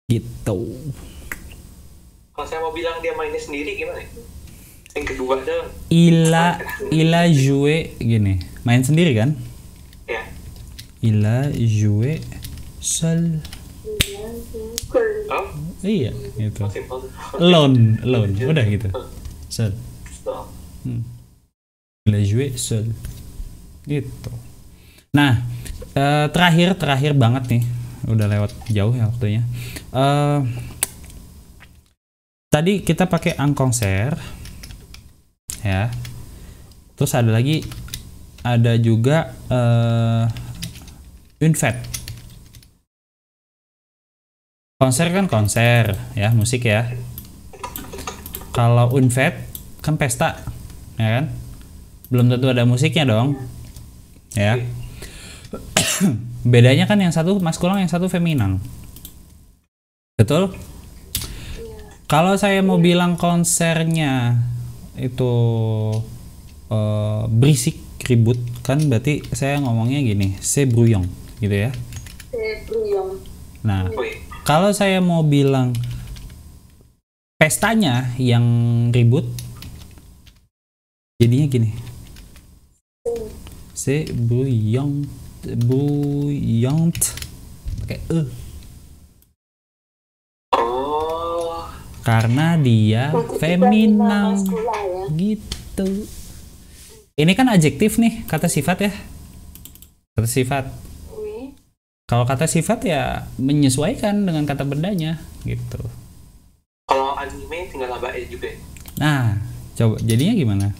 Gitu. Kalau saya mau bilang dia mainnya sendiri gimana? Yang kedua ada Ila joué gini, main sendiri kan? Ya. Ila joué seul. Oh? Iya, gitu. Alone, udah gitu. Seul. Ila joué seul. Gitu. Nah, terakhir banget nih, udah lewat jauh ya waktunya. Tadi kita pakai un concert, ya. Terus ada juga une fête. Konser kan konser, ya, musik ya. Kalau une fête kan pesta, ya kan? Belum tentu ada musiknya dong. Ya. Bedanya kan yang satu maskulang, yang satu feminan. Betul? Kalau saya mau bilang konsernya itu berisik ribut kan berarti saya ngomongnya gini, c'est bruyant gitu ya. C'est bruyant. Nah, kalau saya mau bilang pestanya yang ribut jadinya gini. C'est bruyant, bruyant pakai karena dia feminan gitu. Ini kan adjektif nih, kata sifat ya. Kata sifat. Kalau kata sifat ya menyesuaikan dengan kata bendanya gitu. Kalau anime tinggal nambah e juga. Nah, coba jadinya gimana?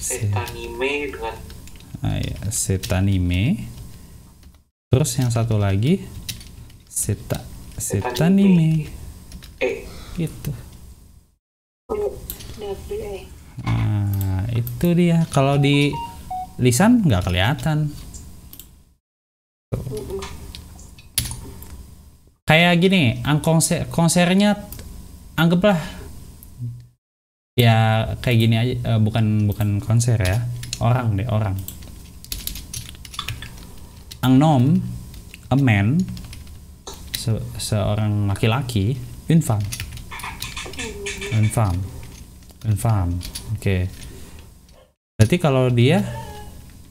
Setanime dengan ya, setanime. Terus yang satu lagi setanime. Gitu. Nah, itu dia. Kalau di lisan nggak kelihatan. Kayak gini, konsernya anggaplah ya kayak gini aja, bukan konser ya, orang deh, orang. Un homme, a man, seorang laki-laki, une femme. Une femme. Oke. Berarti kalau dia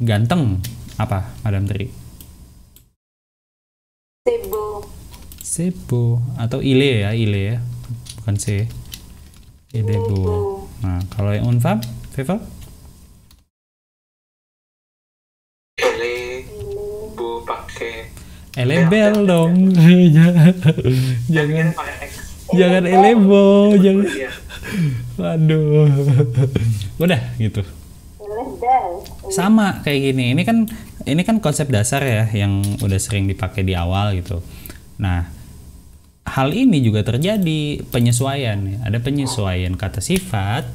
ganteng apa, Madam Tri? Sebo atau ile ya, bukan C. Ilebo. Nah, kalau yang une femme, Fevel? Elebo pakai Elebel dong. Jangan elebo, jangan. Waduh. Udah gitu. Sama kayak gini. Ini kan konsep dasar ya yang udah sering dipakai di awal gitu. Nah, hal ini juga terjadi penyesuaian ya. Ada penyesuaian kata sifat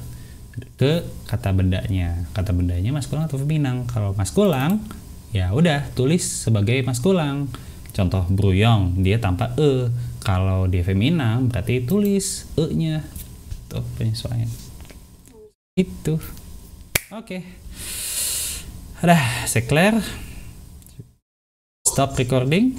ke kata bendanya. Kata bendanya maskulang atau feminan. Kalau maskulang ya udah tulis sebagai maskulang. Contoh bruyant dia tanpa e. Kalau dia feminan berarti tulis e-nya. Tuh penyesuaian. Itu. Oke. Udah, c'est clair. Stop recording.